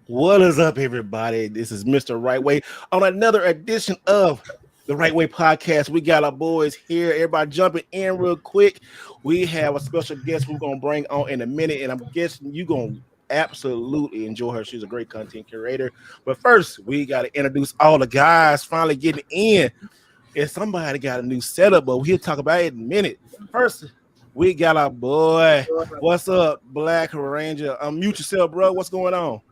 What is up, everybody? This is Mr. Wright Way on another edition of the Wright Way Podcast. We got our boys here. Everybody jumping in real quick. We have a special guest we're going to bring on in a minute, and I'm guessing you're going to absolutely enjoy her. She's a great content curator. But first, we got to introduce all the guys finally getting in. And somebody got a new setup, but we'll talk about it in a minute. First, we got our boy. What's up, Black Ranger? Unmute yourself, bro. What's going on?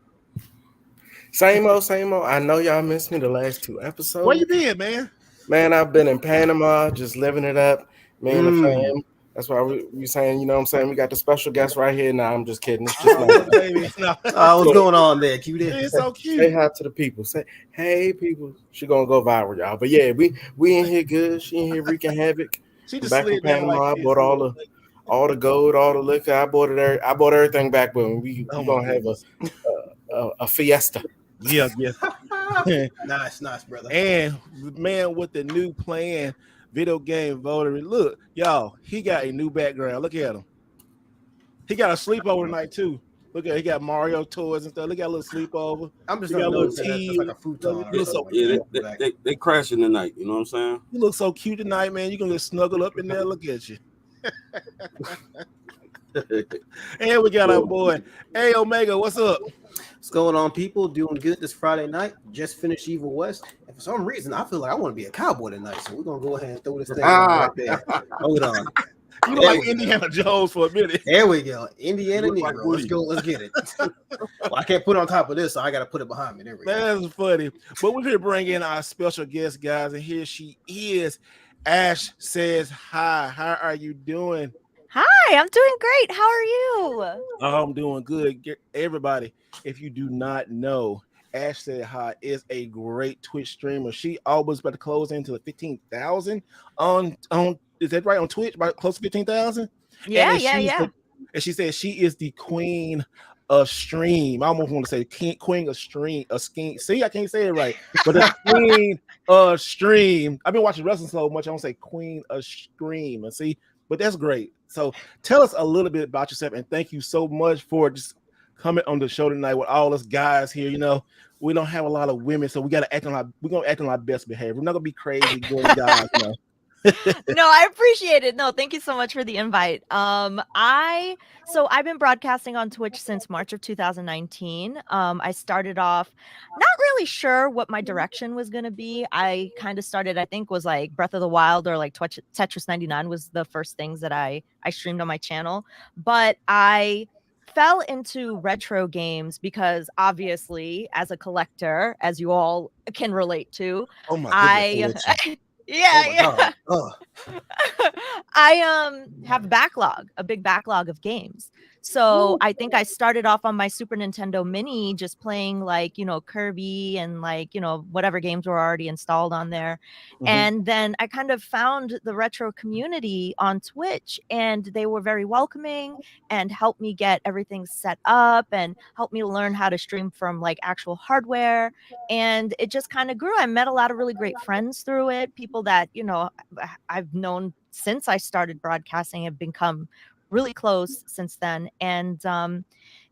Same old, same old. I know y'all missed me the last two episodes. Where you been, man? Man, I've been in Panama, just living it up. Me and the fam. That's why we saying, you know what I'm saying? We got the special guest right here. Nah, I'm just kidding. It's just my baby. No. What's going on there? Cute. It's so cute. Say hi to the people. Say, hey, people. She gonna go viral, y'all. But yeah, we in here good. She in here wreaking havoc. She just back in Panama. Like I bought all the gold, all the liquor. I bought everything back, but we gonna have a fiesta. Yeah. nice, brother. And the man with the new plan, video game voter. Look, y'all, he got a new background. Look at him. He got a sleepover tonight too. Look at he got Mario toys and stuff. Look at a little sleepover. I'm just got a little tea, like a futon. They crashing tonight. You know what I'm saying? You look so cute tonight, man. You gonna get snuggled up in there. Look at you. And we got our boy, Hey Omega. What's up? What's going on, people? Doing good this Friday night. Just finished Evil West. And for some reason, I feel like I want to be a cowboy tonight. So we're going to go ahead and throw this thing right there. Hold on. You look like Indiana Jones for a minute. There we go. Indiana Negro. Let's go. Let's get it. Well, I can't put it on top of this, so I got to put it behind me. There we go. That's funny. But we're going to bring in our special guest, guys. And here she is. Ash says hi. How are you doing? Hi, I'm doing great. How are you? Oh, I'm doing good. Everybody, if you do not know, AshSaidHi is a great Twitch streamer. She almost about to close into the 15,000 on is that right on Twitch? About close to 15,000. Yeah. And she said she is the queen of stream. I almost want to say queen of stream, a scheme. See, I can't say it right, but the queen of stream. I've been watching wrestling so much. I don't say queen of stream. And see, but that's great. So tell us a little bit about yourself, and thank you so much for just coming on the show tonight with all us guys here. You know, we don't have a lot of women, so we're gonna act on our best behavior. We're not gonna be crazy going guys, you know. No, I appreciate it. No, thank you so much for the invite. I've been broadcasting on Twitch since March of 2019. I started off not really sure what my direction was going to be. I kind of started, I think was like Breath of the Wild or like Tetris 99 was the first things that I streamed on my channel, but I fell into retro games because obviously as a collector, as you all can relate to, oh my goodness. Yeah. I have a big backlog of games. So I think I started off on my Super Nintendo Mini just playing like, Kirby and like, whatever games were already installed on there. Mm-hmm. And then I kind of found the retro community on Twitch and they were very welcoming and helped me get everything set up and helped me learn how to stream from like actual hardware. And it just kind of grew. I met a lot of really great friends through it. People that, I've known since I started broadcasting have become really close since then. And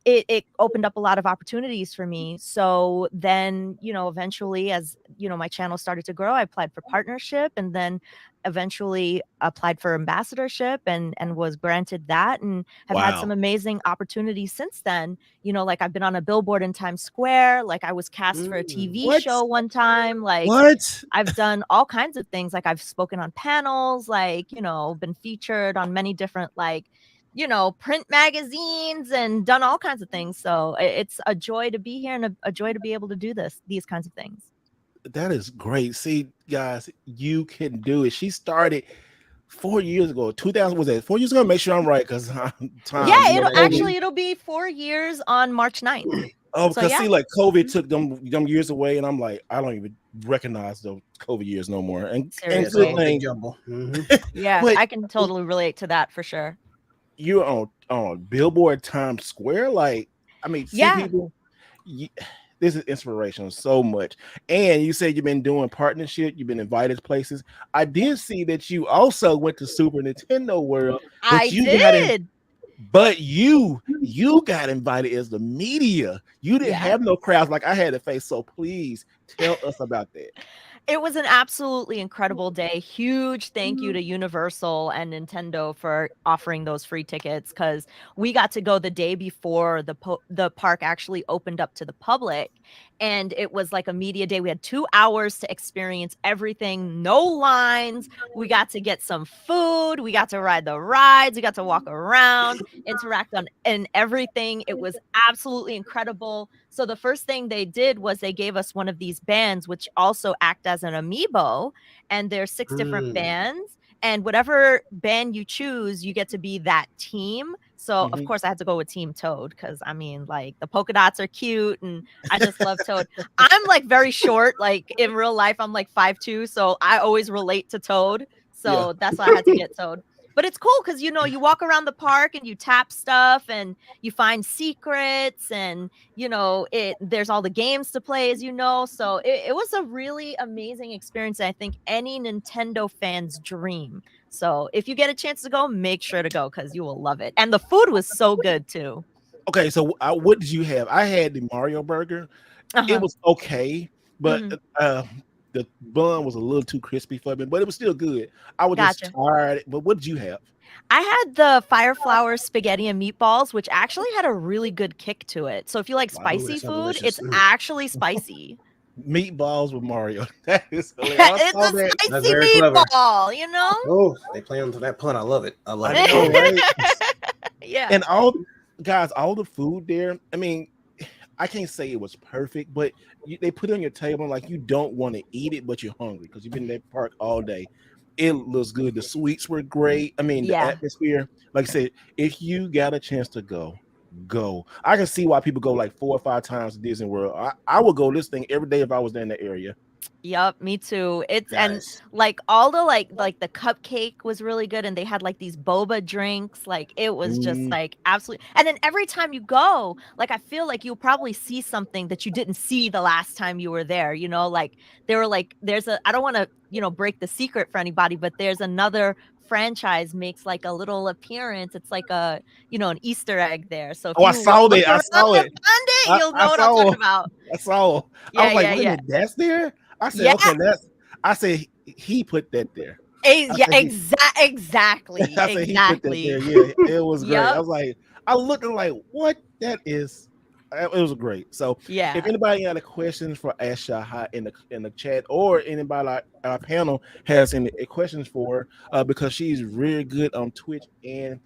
it opened up a lot of opportunities for me. So then, eventually as, my channel started to grow, I applied for partnership and then eventually applied for ambassadorship and was granted that and have had some amazing opportunities since then. Like I've been on a billboard in Times Square, like I was cast for a TV show one time. Like I've done all kinds of things. Like I've spoken on panels, like, been featured on many different like, print magazines and done all kinds of things. So it's a joy to be here and a joy to be able to do these kinds of things. That is great. See, guys, you can do it. She started 4 years ago. 2000 was that 4 years ago? Make sure I'm right because time. Yeah, it'll be 4 years on March 9th. Oh, because see, like COVID took them years away, and I'm like, I don't even recognize those COVID years no more. And good thing, jumble. Mm-hmm. Yeah, but I can totally relate to that for sure. You're on Billboard Times Square, like I mean, people. This is inspirational so much. And you said you've been doing partnership, you've been invited to places. I did see that you also went to Super Nintendo World. I did. But you got invited as the media. You didn't have no crowds like I had to face. So please tell us about that. It was an absolutely incredible day. Huge thank you to Universal and Nintendo for offering those free tickets, because we got to go the day before the park actually opened up to the public. And it was like a media day. We had 2 hours to experience everything, no lines. We got to get some food. We got to ride the rides. We got to walk around, interact on and everything. It was absolutely incredible. So the first thing they did was they gave us one of these bands, which also act as an amiibo. And there's 6 different bands. And whatever band you choose, you get to be that team. So, of course, I had to go with Team Toad because, I mean, like, the polka dots are cute and I just love Toad. I'm, like, very short. Like, in real life, I'm, like, 5'2", so I always relate to Toad. So that's why I had to get Toad. But it's cool because, you know, you walk around the park and you tap stuff and you find secrets and, you know, there's all the games to play, as you know. So it was a really amazing experience. I think any Nintendo fan's dream. So if you get a chance to go, make sure to go because you will love it. And the food was so good, too. Okay, so what did you have? I had the Mario burger. It was okay, but the bun was a little too crispy for me, but it was still good. I was just tired. But what did you have? I had the Fire Flower spaghetti and meatballs, which actually had a really good kick to it. So if you like spicy food, it's actually spicy. Meatballs with Mario. That is hilarious. It's a spicy meatball, you know? Oh, they play onto that pun. I love it. I love it. Know, right? Yeah. And all the food there, I mean, I can't say it was perfect, but they put it on your table like you don't want to eat it, but you're hungry because you've been in that park all day. It looks good. The sweets were great. I mean, the atmosphere, like I said, if you got a chance to go. I can see why people go like 4 or 5 times to Disney World. I would go this thing every day if I was there in the area. Yep, me too. And like all the like the cupcake was really good, and they had like these boba drinks. Like it was just like absolutely. And then every time you go, like I feel like you'll probably see something that you didn't see the last time you were there. You know, like they were like I don't want to break the secret for anybody, but there's another franchise makes like a little appearance. It's like a an Easter egg there. So if I saw it. You'll know what I'm talking about. I saw. I was like, wait a minute, that's there. I said, okay, he put that there. Exactly. I said he put that there. Yeah, it was great. I was like, I looked and like, what that is. It was great. So if anybody got any questions for AshSaidHi in the chat, or anybody like our panel has any questions for her, because she's really good on Twitch and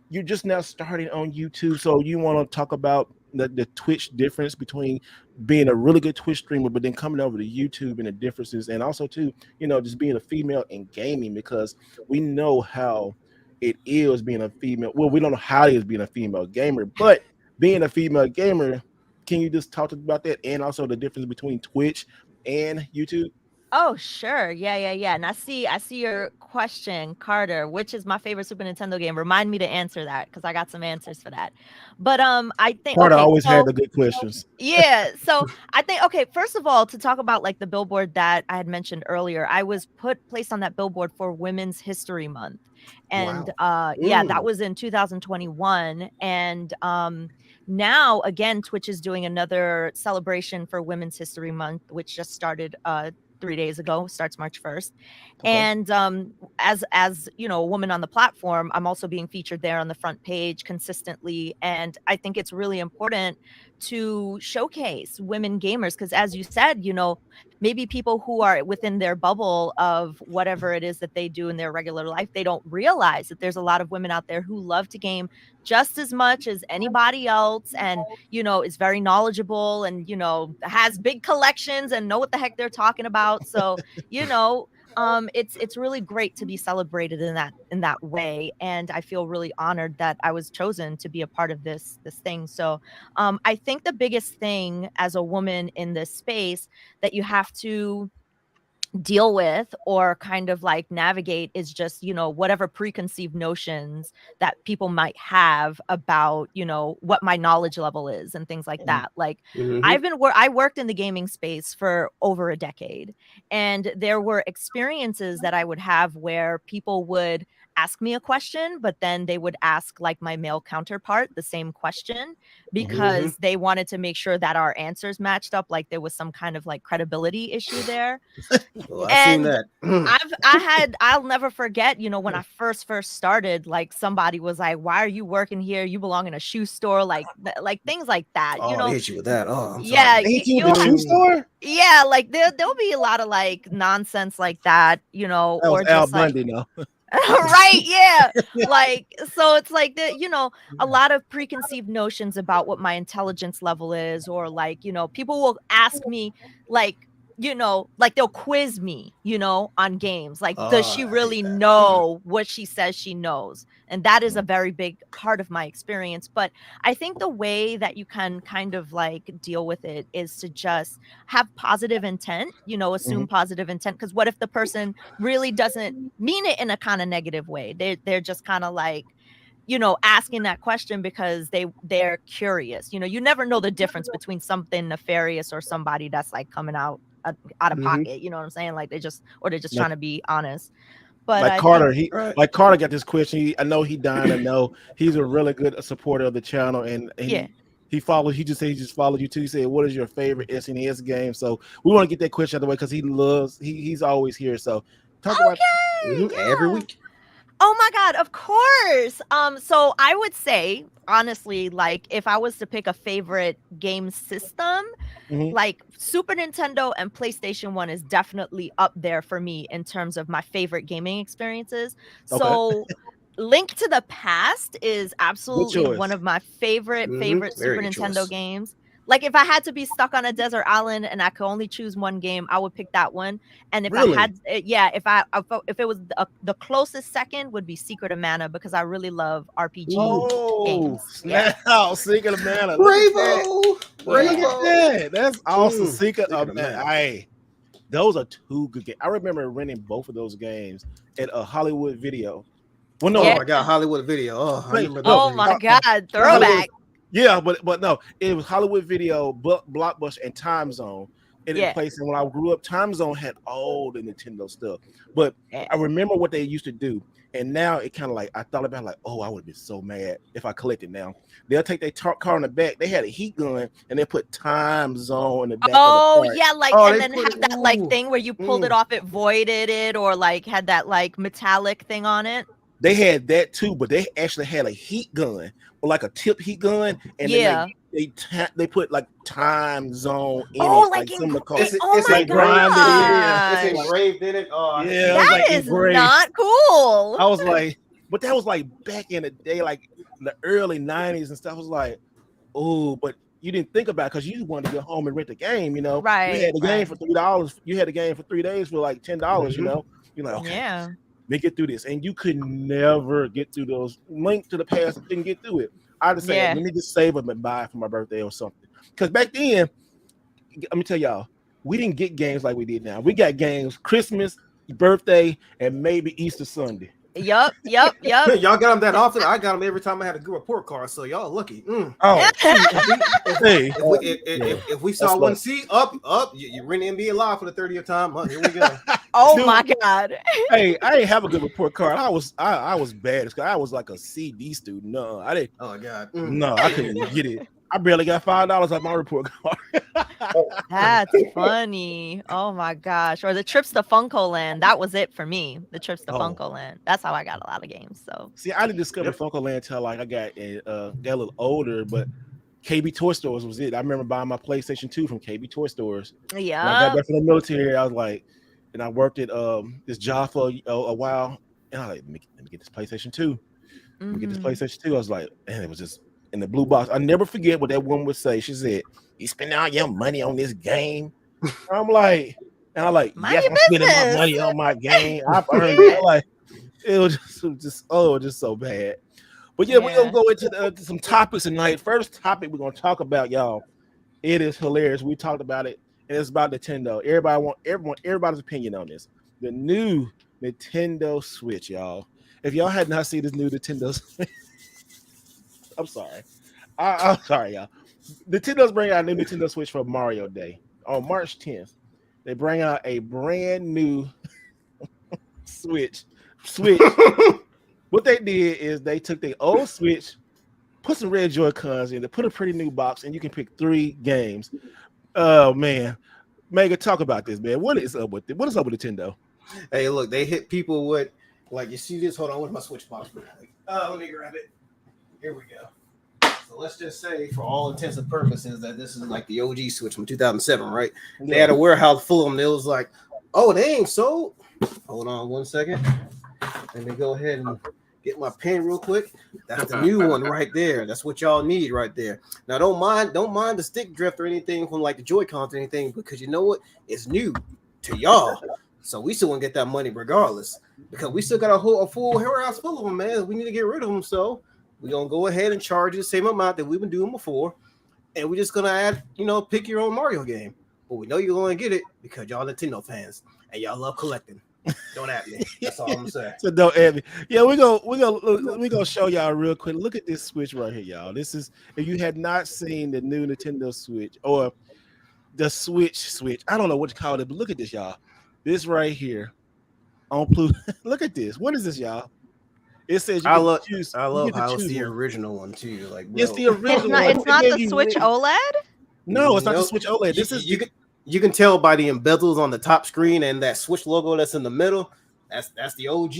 you're just now starting on YouTube, so you want to talk about the Twitch difference between being a really good Twitch streamer, but then coming over to YouTube and the differences, and also too, just being a female in gaming, because we know how it is being a female. Well, we don't know how it is being a female gamer, but being a female gamer, can you just talk about that and also the difference between Twitch and YouTube? Oh, sure. Yeah. And I see your question, Carter, which is my favorite Super Nintendo game. Remind me to answer that because I got some answers for that. But I think Carter always had the good questions. Yeah. So I think, first of all, to talk about like the billboard that I had mentioned earlier, I was placed on that billboard for Women's History Month. And that was in 2021. And now again, Twitch is doing another celebration for Women's History Month, which just started 3 days ago, starts March 1st. Okay. And as a woman on the platform, I'm also being featured there on the front page consistently. And I think it's really important to showcase women gamers because, as you said, maybe people who are within their bubble of whatever it is that they do in their regular life, they don't realize that there's a lot of women out there who love to game just as much as anybody else, and is very knowledgeable and has big collections and know what the heck they're talking about. So it's really great to be celebrated in that way, and I feel really honored that I was chosen to be a part of this thing. So I think the biggest thing as a woman in this space that you have to deal with or kind of like navigate is just whatever preconceived notions that people might have about what my knowledge level is and things like that. Like I worked in the gaming space for over a decade, and there were experiences that I would have where people would ask me a question, but then they would ask like my male counterpart the same question because they wanted to make sure that our answers matched up, like there was some kind of like credibility issue there. Well, I've seen that. I'll never forget, you know, when I first started, like somebody was like, why are you working here? You belong in a shoe store, like things like that. Oh, you know, they hit you with that. Oh, I'm yeah, sorry. They hit you with the shoe store? yeah, like there'll be a lot of like nonsense like that, you know, That was or Al just like Bundy, no. right, yeah. Like, so it's like you know, a lot of preconceived notions about what my intelligence level is, or like, you know, people will ask me like, you know, like they'll quiz me, you know, on games. Like, does she really know what she says she knows? And that is a very big part of my experience. But I think the way that you can kind of like deal with it is to just have positive intent, you know, assume positive intent. Because what if the person really doesn't mean it in a kind of negative way? They're just kind of like, you know, asking that question because they're curious. You know, you never know the difference between something nefarious or somebody that's like coming out of pocket. You know what I'm saying? Like they're just trying to be honest. But like I Carter, think, like Carter got this question. I know he dying to know. He's a really good supporter of the channel, and he follows. He just said he just followed you too. He said, "What is your favorite SNES game?" So we want to get that question out of the way because he loves. He's always here. So talk about every week. Oh my God, of course. So I would say, honestly, like if I was to pick a favorite game system, like Super Nintendo and PlayStation 1 is definitely up there for me in terms of my favorite gaming experiences. So Link to the Past is absolutely one of my favorite Super Nintendo games. Like if I had to be stuck on a desert island and I could only choose one game, I would pick that one. And if I had, if it was the closest second would be Secret of Mana because I really love RPG games. Snap, Secret of Mana. Bravo. Look at that. That's awesome. Secret of Mana. Hey, those are two good games. I remember renting both of those games at a Hollywood Video. Well, no, I got Hollywood Video. Oh, I remember those. Oh my God, throwback. Yeah, but no, it was Hollywood Video, Blockbuster, and Time Zone. And in place, and when I grew up, Time Zone had all the Nintendo stuff. But I remember what they used to do, and now it kind of like I thought about like, oh, I would be so mad if I collected now. They'll take their car in the back. They had a heat gun, and they put Time Zone in the back. Oh of the car. Yeah, like and then have that like thing where you pulled it off, it voided it, or like had that like metallic thing on it. They had that too, but they actually had a heat gun, or like a tip heat gun, and they put like Time Zone in it, like some of the cars. It's like grinded. It's engraved in it. Oh, yeah, that is not cool. I was like, but that was like back in the day, like the early '90s and stuff. I was like, oh, but you didn't think about it because you wanted to go home and rent the game, you know. Right. You had the game for $3. You had the game for 3 days for like $10, you know. You're like, okay. Yeah. They get through this, and you could never get through those. Link to the Past didn't get through it. I just say, let me just save them and buy it for my birthday or something. Because back then, let me tell y'all, we didn't get games like we did now. We got games Christmas, birthday, and maybe Easter Sunday. Yup. Y'all got them that often. I got them every time I had a good report card. So y'all lucky. Oh, if we saw one seat up, you rent NBA Live for the 30th time. Here we go. Oh my God. Hey, I didn't have a good report card. I was bad. I was like a CD student. No, I didn't. Oh God. No, I couldn't get it. I barely got $5 off my report card. That's funny. Oh my gosh. Or the trips to Funko Land. That was it for me. The trips to Funko Land. That's how I got a lot of games. So see, I didn't discover Funko Land until like I got a little older, but KB Toy Stores was it. I remember buying my PlayStation 2 from KB Toy Stores. Yeah. When I got back from the military, I was like, and I worked at this job for a while, and I was like, let me get this PlayStation 2. Let me get this PlayStation 2. I was like, and it was just in the blue box. I never forget what that woman would say. She said, "You spending all your money on this game?" I'm like, yes, I'm spending my money on my game. I've earned it. Like, it was just so bad. But yeah, we're gonna go into some topics tonight. First topic we're gonna talk about, y'all. It is hilarious. We talked about it, and it's about Nintendo. Everybody's opinion on this. The new Nintendo Switch, y'all. If y'all had not seen this new Nintendo Switch, I'm sorry. I'm sorry, y'all. Nintendo's bringing out a new Nintendo Switch for Mario Day on March 10th. They bring out a brand new Switch What they did is they took their old Switch, put some red Joy-Cons in, they put a pretty new box, and you can pick 3 games. Oh man, Mega, talk about this, man. What is up with it? What is up with Nintendo? Hey, look, they hit people with like you see this. Hold on, where's my Switch box? Let me grab it. Here we go. So let's just say, for all intents and purposes, that this is like the OG Switch from 2007, right? They had a warehouse full of them. It was like, oh, they ain't sold. Hold on 1 second. Let me go ahead and get my pen real quick. That's the new one right there. That's what y'all need right there. Now, don't mind the stick drift or anything from like the Joy-Cons or anything, because you know what? It's new to y'all. So we still want to get that money regardless, because we still got a full warehouse full of them, man. We need to get rid of them. So we're going to go ahead and charge you the same amount that we've been doing before. And we're just going to add, pick your own Mario game. But we know you're going to get it because y'all Nintendo fans and y'all love collecting. Don't at me. That's all I'm gonna say. So don't at me. Yeah, we gonna show y'all real quick. Look at this Switch right here, y'all. This is, if you had not seen the new Nintendo Switch or the Switch. I don't know what to call it, but look at this, y'all. This right here on Pluto. Look at this. What is this, y'all? It says I love how it's the original one too. Like, bro. It's the original. It's not the Switch OLED. No, it's not the Switch OLED. This is you can tell by the embezzles on the top screen and that Switch logo that's in the middle. That's the OG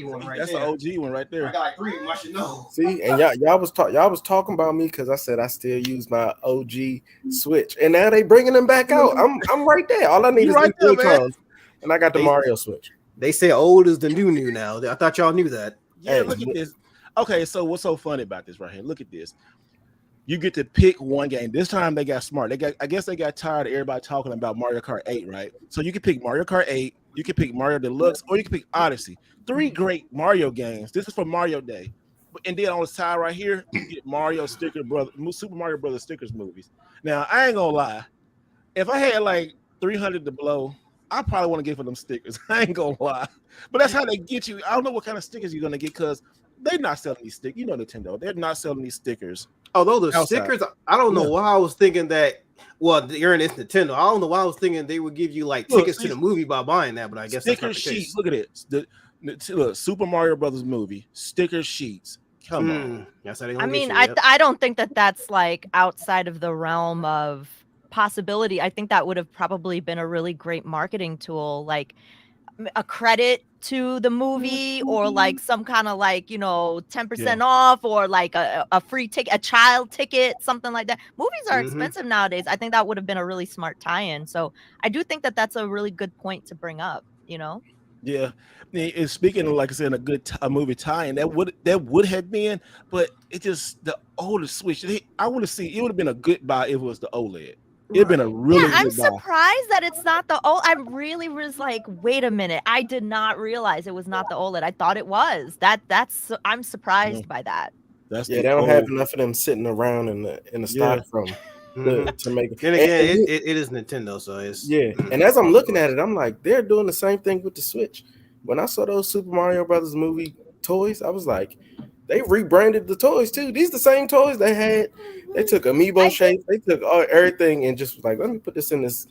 one right there. That's the OG one right there. I got like 3 of them, I should know. See, and y'all was talking about me because I said I still use my OG Switch, and now they bringing them back out. I'm right there. All I need is right the there, controls, and I got the Mario Switch. They say old is the new now. I thought y'all knew that. Yeah, look at this. Okay, so what's so funny about this right here? Look at this. You get to pick one game. This time they got smart. I guess they got tired of everybody talking about Mario Kart 8, right? So you can pick Mario Kart 8, you can pick Mario Deluxe, or you can pick Odyssey. 3 great Mario games. This is for Mario Day. And then on the side right here, you get Super Mario Brothers stickers movies. Now, I ain't gonna lie. If I had like 300 to blow, I probably want to get for them stickers. I ain't gonna lie. But that's how they get you. I don't know what kind of stickers you're gonna get, because they're not selling these stickers. You know, Nintendo, they're not selling these stickers. Although the stickers, I don't know why I was thinking that. Well, you're in this Nintendo. I don't know why I was thinking they would give you like tickets to the movie by buying that, but I guess sticker sheets. Look at it. Look, Super Mario Brothers movie sticker sheets. Come on. That's how they I mean, I don't think that's like outside of the realm of possibility. I think that would have probably been a really great marketing tool, like a credit to the movie, or like some kind of like 10% off, or like a free ticket, a child ticket, something like that. Movies are expensive nowadays. I think that would have been a really smart tie-in. So I do think that that's a really good point to bring up. Yeah, and speaking of, like I said, a movie tie-in, that would have been, but it just, the older Switch. I would have seen it would have been a good buy if it was the OLED. It'd been a really good I'm buy. surprised that it's not the OLED. I really was like, wait a minute. I did not realize it was not the OLED. I thought it was. I'm surprised by that. They don't have enough of them sitting around in the stock from to make it. Then again, it is Nintendo, so it's And as I'm looking at it, I'm like, they're doing the same thing with the Switch. When I saw those Super Mario Brothers movie toys, I was like, they rebranded the toys too. These the same toys they had. They took amiibo shapes. They took everything and just was like, let me put this in this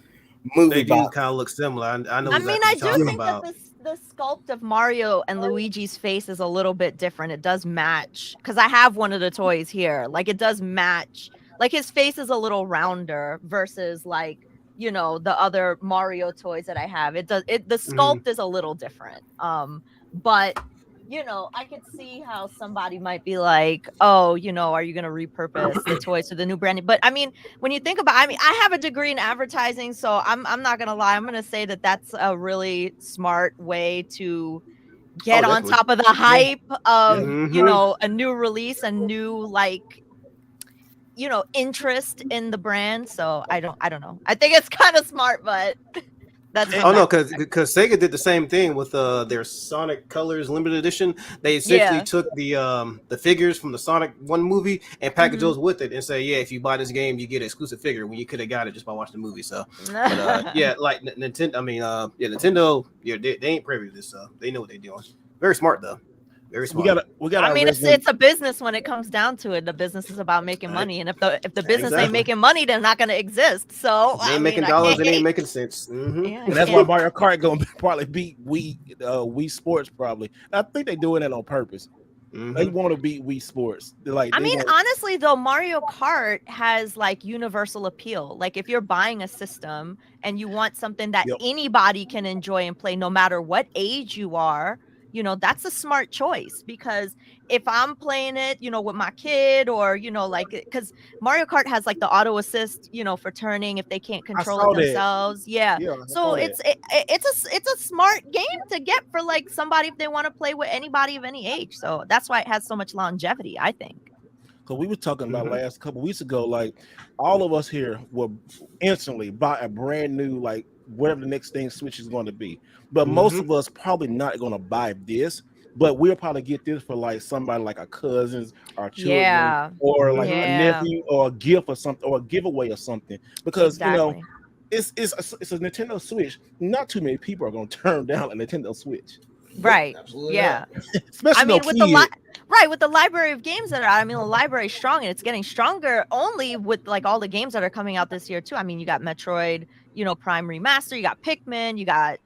movie. They do kind of look similar. I know. I mean, I do think that the sculpt of Mario and Luigi's face is a little bit different. It does match, because I have one of the toys here. Like, it does match. Like, his face is a little rounder versus like the other Mario toys that I have. The sculpt is a little different. But I could see how somebody might be like, oh, are you going to repurpose the toys to the new branding? But I mean, when you think about, I have a degree in advertising, so I'm not going to lie. I'm going to say that that's a really smart way to get on top of the hype of, a new release, a new interest in the brand. So I don't know. I think it's kind of smart, but that's no, because Sega did the same thing with their Sonic Colors limited edition. They essentially took the figures from the Sonic 1 movie and packaged those with it and say, if you buy this game, you get an exclusive figure when you could have got it just by watching the movie. So, but, like Nintendo. I mean, Nintendo. Yeah, they ain't privy to this. So they know what they're doing. Very smart though. Very smart. We got. I mean, it's a business when it comes down to it. The business is about making money, and if the business ain't making money, they're not going to exist. So they ain't making dollars, it ain't making sense. Yeah, and that's why Mario Kart going to probably beat Wii Sports probably. I think they're doing that on purpose. They want to beat Wii Sports. They're like, I mean, honestly, though, Mario Kart has like universal appeal. Like, if you're buying a system and you want something that anybody can enjoy and play, no matter what age you are, you know, that's a smart choice. Because if I'm playing it, you know, with my kid, or, you know, like, because Mario Kart has like the auto assist, you know, for turning if they can't control it themselves. Yeah. So it's a smart game to get for like somebody if they want to play with anybody of any age. So that's why it has so much longevity, I think. Because we were talking about last couple weeks ago, like all of us here will instantly buy a brand new, like whatever the next thing Switch is going to be. But most of us probably not going to buy this, but we'll probably get this for like somebody like our cousins, our children, or like a nephew, or a gift or something, or a giveaway or something. Because you know, it's a Nintendo Switch. Not too many people are going to turn down a Nintendo Switch. Right. Absolutely. Yeah. Especially I mean, with the library of games that are out. I mean, the library is strong, and it's getting stronger only with like all the games that are coming out this year too. I mean, you got Metroid, you know, Prime Remaster, you got Pikmin, you got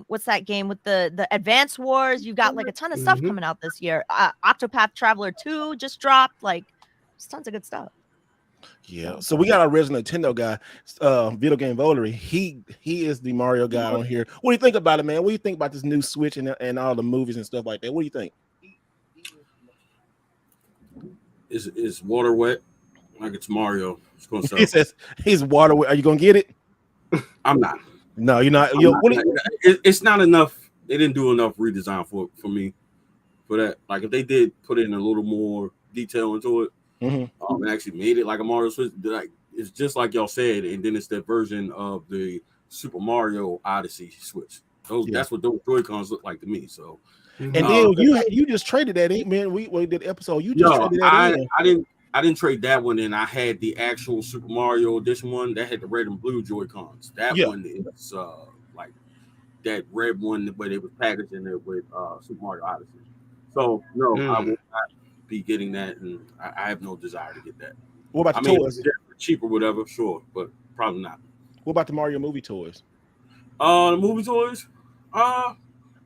what's that game with the Advance Wars? You got like a ton of stuff coming out this year. Octopath Traveler 2 just dropped. Like, there's tons of good stuff. Yeah, so we got our resident Nintendo guy, Video Game Votary. He is the Mario guy on here. What do you think about it, man? What do you think about this new Switch and all the movies and stuff like that? What do you think? Is water wet? Like it's Mario. It's gonna sell. He says he's water wet. Are you gonna get it? I'm not. No, you're not. It's not enough. They didn't do enough redesign for me for that. Like if they did put in a little more detail into it. And actually made it like a Mario Switch. Like it's just like y'all said, and then it's that version of the Super Mario Odyssey Switch. That's what those Joy-Cons look like to me. So, and then you just traded that in, man. We did the episode. You just traded that in. I didn't trade that one in. I had the actual Super Mario Edition one that had the red and blue Joy-Cons. That one is like that red one where they was packaged in there with Super Mario Odyssey. So no, I will not be getting that, and I have no desire to get that. What about the toys? Cheap or whatever, sure, but probably not. What about the Mario movie toys? The movie toys? I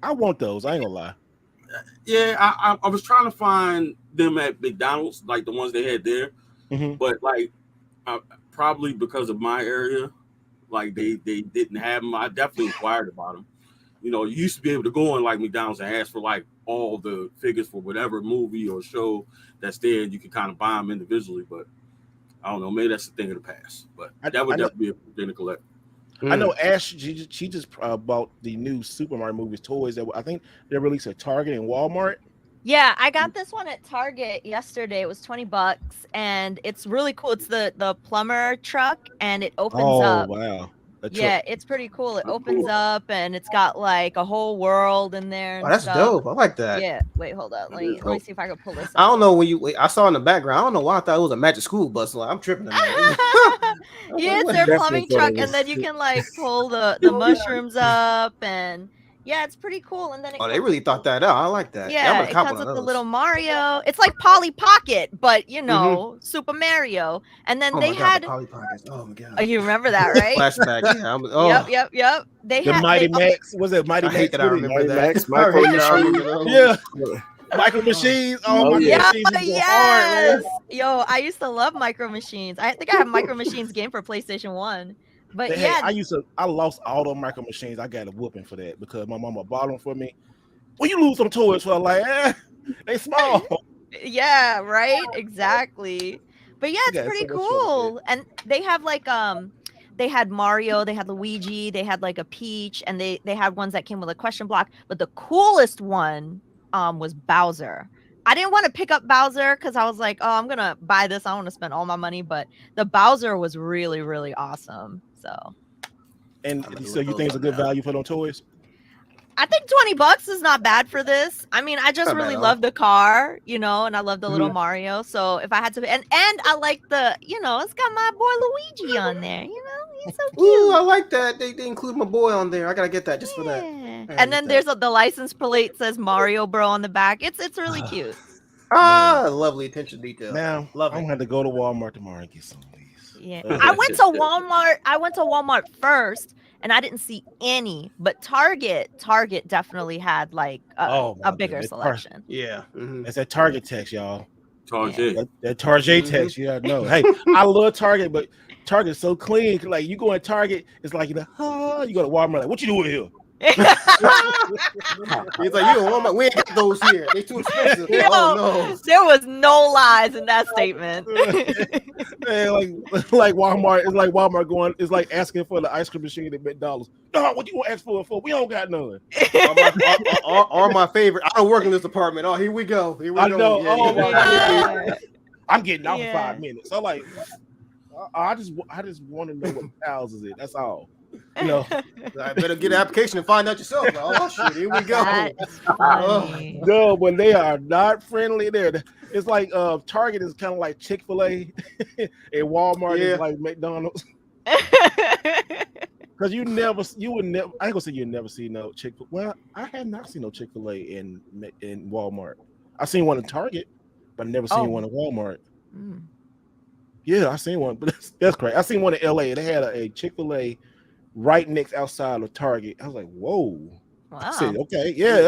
want those. I ain't gonna lie. Yeah, I was trying to find them at McDonald's, like the ones they had there, but like probably because of my area, like they didn't have them. I definitely inquired about them. You know, you used to be able to go in like McDonald's and ask for like all the figures for whatever movie or show that's there, and you can kind of buy them individually. But I don't know, maybe that's a thing of the past. But that would definitely be a thing to collect. I know Ash, she just bought the new Super Mario movies toys that I think they released at Target and Walmart. Yeah, I got this one at Target yesterday. It was $20, and it's really cool. It's the plumber truck, and it opens up. Oh wow! Yeah, it's pretty cool. It opens up, and it's got like a whole world in there. Oh, that's dope. I like that. Yeah. Wait, hold up. Let me see if I can pull this up. I don't know I saw in the background. I don't know why I thought it was a Magic School bus. Like, I'm tripping. Yeah, it's their plumbing truck, and then you can like pull the mushrooms up, and yeah, it's pretty cool. And then they really thought that out. I like that. Yeah, it comes with the little Mario. It's like Polly Pocket, but you know, Super Mario. And then they had Polly Pockets. Oh my god! Oh, you remember that, right? Flashback. Yeah. Yep. They had Mighty Max. Was it Mighty Max? I hate that I remember that. Micro Machines. Yeah. Micro Machines. Oh my god. Yes. Yo, I used to love Micro Machines. I think I have Micro Machines game for PlayStation 1. But I lost all the Micro Machines. I got a whooping for that because my mama bought them for me. Well, you lose some toys for like, they small. Yeah, right. Exactly. But yeah, it's pretty cool. And they have like they had Mario, they had Luigi, they had like a Peach, and they had ones that came with a question block. But the coolest one was Bowser. I didn't want to pick up Bowser because I was like, oh, I'm gonna buy this. I don't want to spend all my money, but the Bowser was really, really awesome. So you think it's a good value for those toys? I think $20 is not bad for this. I mean, I just really love the car, you know, and I love the little Mario. So if I had to, and I like the, you know, it's got my boy Luigi on there, you know, he's so cute. Ooh, I like that. They include my boy on there. I gotta get that just for that. And then there's the license plate says Mario Bro on the back. It's really cute. Lovely attention detail. Now, I'm gonna have to go to Walmart tomorrow and get some of these. Yeah, I went to Walmart first, and I didn't see any. But Target definitely had like a bigger selection. Yeah. It's that Target text, y'all. Target. That Target text, you gotta know. Hey, I love Target, but Target's so clean. Like you go in Target, it's like you go to Walmart, like, what you doing here? He's like, you don't want my, we ain't got those here. They too expensive. Oh no. There was no lies in that statement. Man, like Walmart, it's like Walmart going, it's like asking for the ice cream machine at McDonald's. No, what you want to ask for? We don't got none. Or my favorite. I don't work in this department. Oh, here we go. I know. Yeah, oh my Yeah. God. I'm getting out for 5 minutes. So like, I just want to know what Pals is it. That's all. You know, I better get an application and find out yourself. Like, oh shit, here we go. That's funny. No, but they are not friendly there. It's like Target is kind of like Chick-fil-A, and Walmart is like McDonald's. Because you would never. I ain't gonna say you never see no Chick-fil-A. Well, I have not seen no Chick-fil-A in Walmart. I seen one in Target, but I never seen one in Walmart. Mm. Yeah, I seen one, but that's crazy. I seen one in LA. They had a Chick-fil-A right next outside of Target. I was like, whoa. Wow. I said, okay, yeah,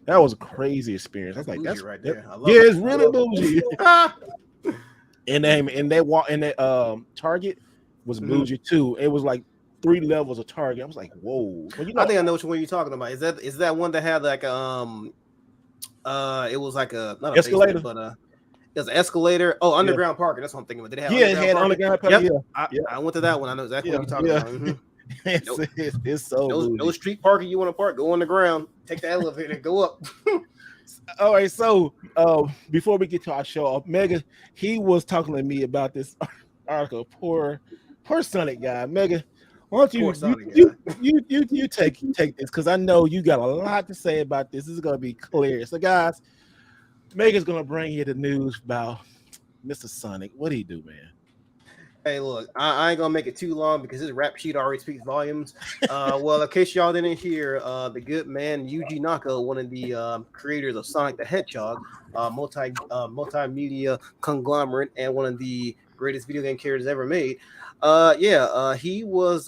that was a crazy experience. I was like, Bougie that's right there. I love yeah, it. it's really bougie. and that Target was bougie too. It was like 3 levels of Target. I was like, whoa. Well, I think I know which one you're talking about. Is that one that had like it was like a not escalator, basement, but it was an escalator. Oh, underground parking. That's what I'm thinking about. Did it have it had underground parking. Yep. I went to that one. I know exactly what you're talking about. Mm-hmm. It's so no street parking. You want to park? Go on the ground. Take the elevator and go up. All right. So before we get to our show, Mega, he was talking to me about this article. Poor Sonic guy, Mega. Why don't you take this, because I know you got a lot to say about this. This is gonna be clear. So guys, Megan's gonna bring you the news about Mr. Sonic. What do you do, man? Hey, look, I ain't gonna make it too long because this rap sheet already speaks volumes. Well, in case y'all didn't hear, the good man Yuji Naka, one of the creators of Sonic the Hedgehog, multimedia conglomerate, and one of the greatest video game characters ever made. He was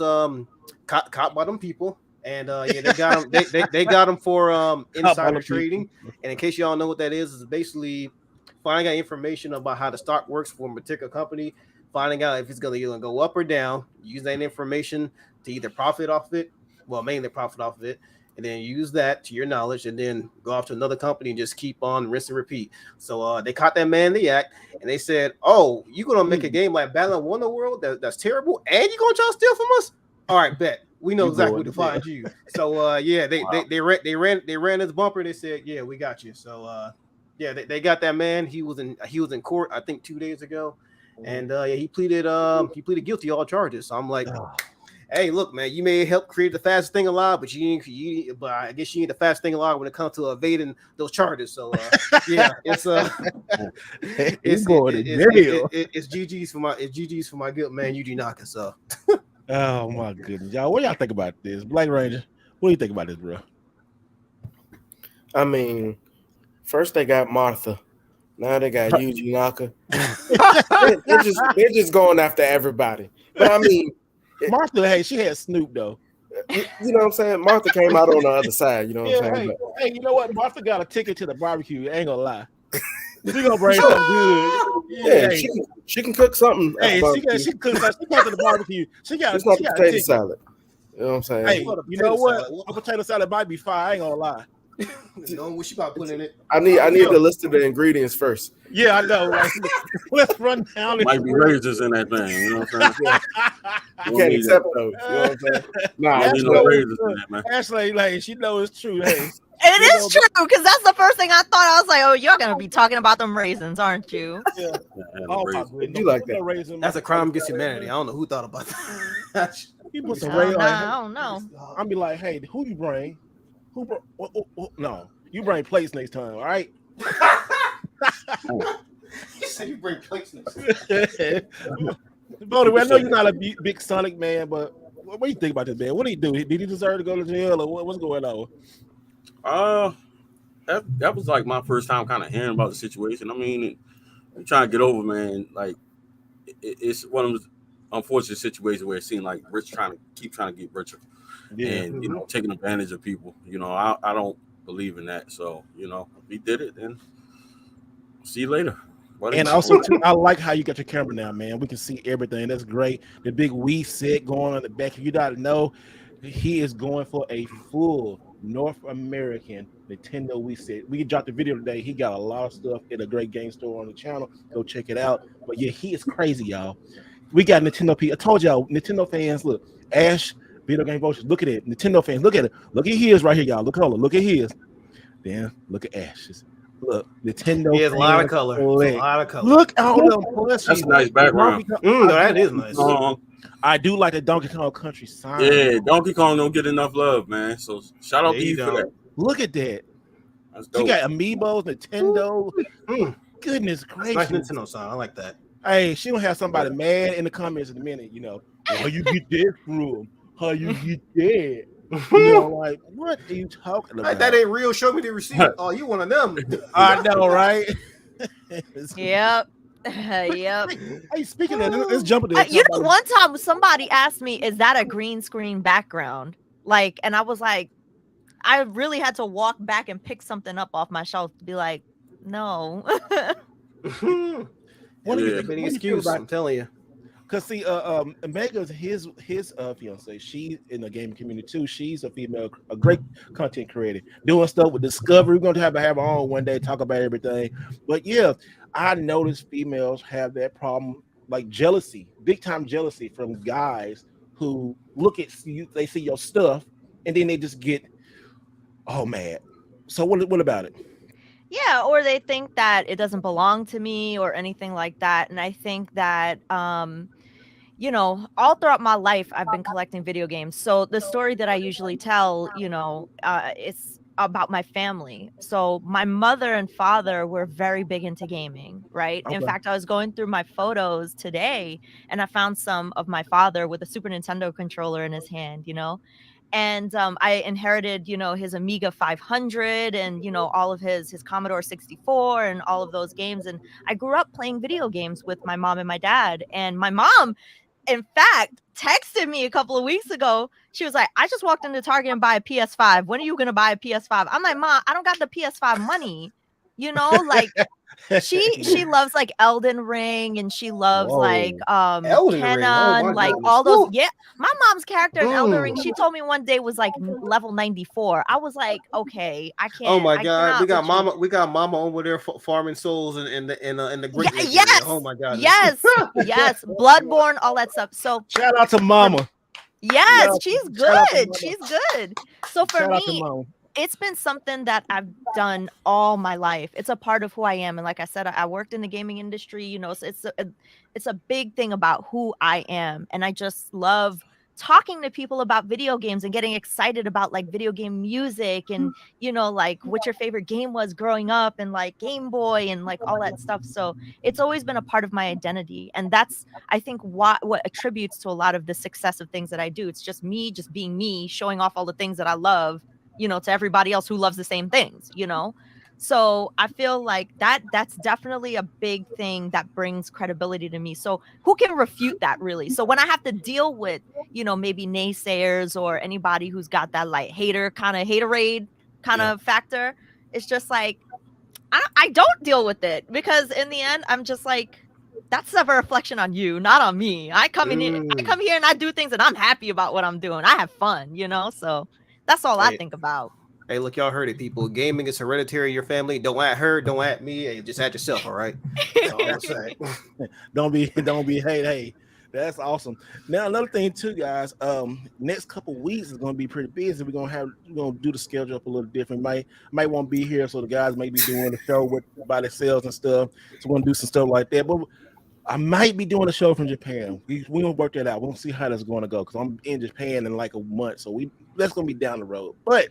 caught by them people. And they got him. They got him for insider trading. And in case y'all know what that is basically finding out information about how the stock works for a particular company, finding out if it's going to either go up or down, use that information to either profit off it, well, mainly profit off of it, and then use that to your knowledge, and then go off to another company and just keep on rinse and repeat. So they caught that man in the act, and they said, "Oh, you going to make a game like Battle of Wonderworld that's terrible, and you going to try to steal from us? All right, bet." We know exactly what to find you. So they ran his bumper. They said, yeah, we got you. So they got that man. He was in court, I think 2 days ago, and he pleaded guilty to all charges. So I'm like, hey, look, man, you may help create the fastest thing alive, but but I guess you ain't the fastest thing alive when it comes to evading those charges. So it's GG's for my good man Yuji Naka. So. Oh my goodness, y'all! What y'all think about this, Black Ranger? What do you think about this, bro? I mean, first they got Martha, now they got Yuji Naka. they're just going after everybody. But I mean, Martha, hey, she had Snoop though. You know what I'm saying? Martha came out on the other side. You know what I'm saying? Hey, you know what? Martha got a ticket to the barbecue. I ain't gonna lie. She gonna bring something good. Yeah, she can cook something. Hey, she can cook something. She got to the barbecue. She got potato salad. You know what I'm saying? Hey, you know what? A potato salad might be fire. I ain't gonna lie. You know what she about to put in it? I need the list of the ingredients first. Yeah, I know. Right? Let's run down. Might be raisins in that thing. You know what I'm saying? You can't accept those. You know what I'm saying? Nah, raisins in that, man. Ashley, like she knows it's true. Hey. It is true, because that's the first thing I thought. I was like, "Oh, you're gonna be talking about them raisins, aren't you?" Yeah. Oh my goodness, you like that? That's a crime against humanity. I don't know who thought about that. He put some raisins. I don't know. I'll be like, "Hey, who you bring? No, you bring plates next time, all right?" You said you bring plates next time. Bodie, I know you're not a big Sonic man, but what do you think about this man? What did he do? Did he deserve to go to jail, or what's going on? That was like my first time kind of hearing about the situation. I mean, I'm trying to get over, man. Like it's one of those, unfortunate situation where it seemed like Rich trying to get richer, and taking advantage of people. I don't believe in that. So if he did it, then see you later. And also, too, I like how you got your camera now, man. We can see everything. That's great. The big Wii set going on the back. If you don't know, he is going for a full North American Nintendo Wii set. We dropped the video today. He got a lot of stuff in a great game store on the channel. Go check it out. But yeah, he is crazy, y'all. We got Nintendo. I told y'all, Nintendo fans, look, Ash, Video Game Vultures, look at it. Nintendo fans, look at it. Look at his right here, y'all. Look at his. Then look at Ash's. Look, Nintendo. He has a lot of color. Look at all them plushies. That's a nice background. No, that is nice. I do like the Donkey Kong Country sign. Yeah, Donkey Kong don't get enough love, man. So shout out to you for that. Look at that. That's dope. You got Amiibos, Nintendo. Goodness gracious. Nice Nintendo sign. I like that. Hey, she gonna have somebody mad in the comments in a minute. How you get that from? How you get that? Like, what are you talking about? That ain't real. Show me the receipt. Oh, you one of them. I know, right? Yep. Yep. Hey, speaking of, let's jump into this. One time somebody asked me, "Is that a green screen background?" And I was like, I really had to walk back and pick something up off my shelf to be like, no. What excuse? I'm telling you. Cause see, Mega's his fiance. She's in the gaming community too. She's a female, a great content creator, doing stuff with Discovery. We're gonna have her on one day, talk about everything. But yeah, I noticed females have that problem, like jealousy, big time jealousy from guys who look at you, they see your stuff, and then they just get, oh man. So what about it? Yeah, or they think that it doesn't belong to me or anything like that. And I think that all throughout my life, I've been collecting video games. So the story that I usually tell, it's about my family. So my mother and father were very big into gaming, right? Okay. In fact, I was going through my photos today and I found some of my father with a Super Nintendo controller in his hand, And I inherited, his Amiga 500 and, all of his Commodore 64 and all of those games. And I grew up playing video games with my mom and my dad. And my mom, in fact, texted me a couple of weeks ago. She was like, I just walked into Target and buy a PS5. When are you going to buy a PS5? I'm like, Mom, I don't got the PS5 money. She loves like Elden Ring and she loves Kenan, all those. Yeah, my mom's character in Elden Ring, she told me one day was like level 94. I was like, okay, I can't. Oh my god, we got mama over there farming souls in the great. Yes. Oh my god. Yes. Yes. Bloodborne, all that stuff. So shout out to mama. Yes, she's good. She's good. So for me, it's been something that I've done all my life. It's a part of who I am. And like I said, I worked in the gaming industry, so it's a big thing about who I am. And I just love talking to people about video games and getting excited about like video game music and, like what your favorite game was growing up and like Game Boy and like all that stuff. So it's always been a part of my identity. And that's, I think, what attributes to a lot of the success of things that I do. It's just me, just being me, showing off all the things that I love, to everybody else who loves the same things, So I feel like that's definitely a big thing that brings credibility to me. So who can refute that really? So when I have to deal with, maybe naysayers or anybody who's got that like haterade kind of factor, it's just like, I don't deal with it because in the end, I'm just like, that's a reflection on you, not on me. I come here and I do things and I'm happy about what I'm doing. I have fun, so that's all I think about. Hey, look, y'all heard it, people. Gaming is hereditary in your family. Don't at her, don't at me. Hey, just at yourself, all right? That's all I'm saying. Don't be hey. That's awesome. Now, another thing too, guys. Next couple weeks is gonna be pretty busy. We're gonna do the schedule up a little different. Might want to be here, so the guys may be doing the show by themselves and stuff. So we're gonna do some stuff like that. But I might be doing a show from Japan. We gonna work that out. We're gonna see how that's gonna go because I'm in Japan in like a month. So that's gonna be down the road. But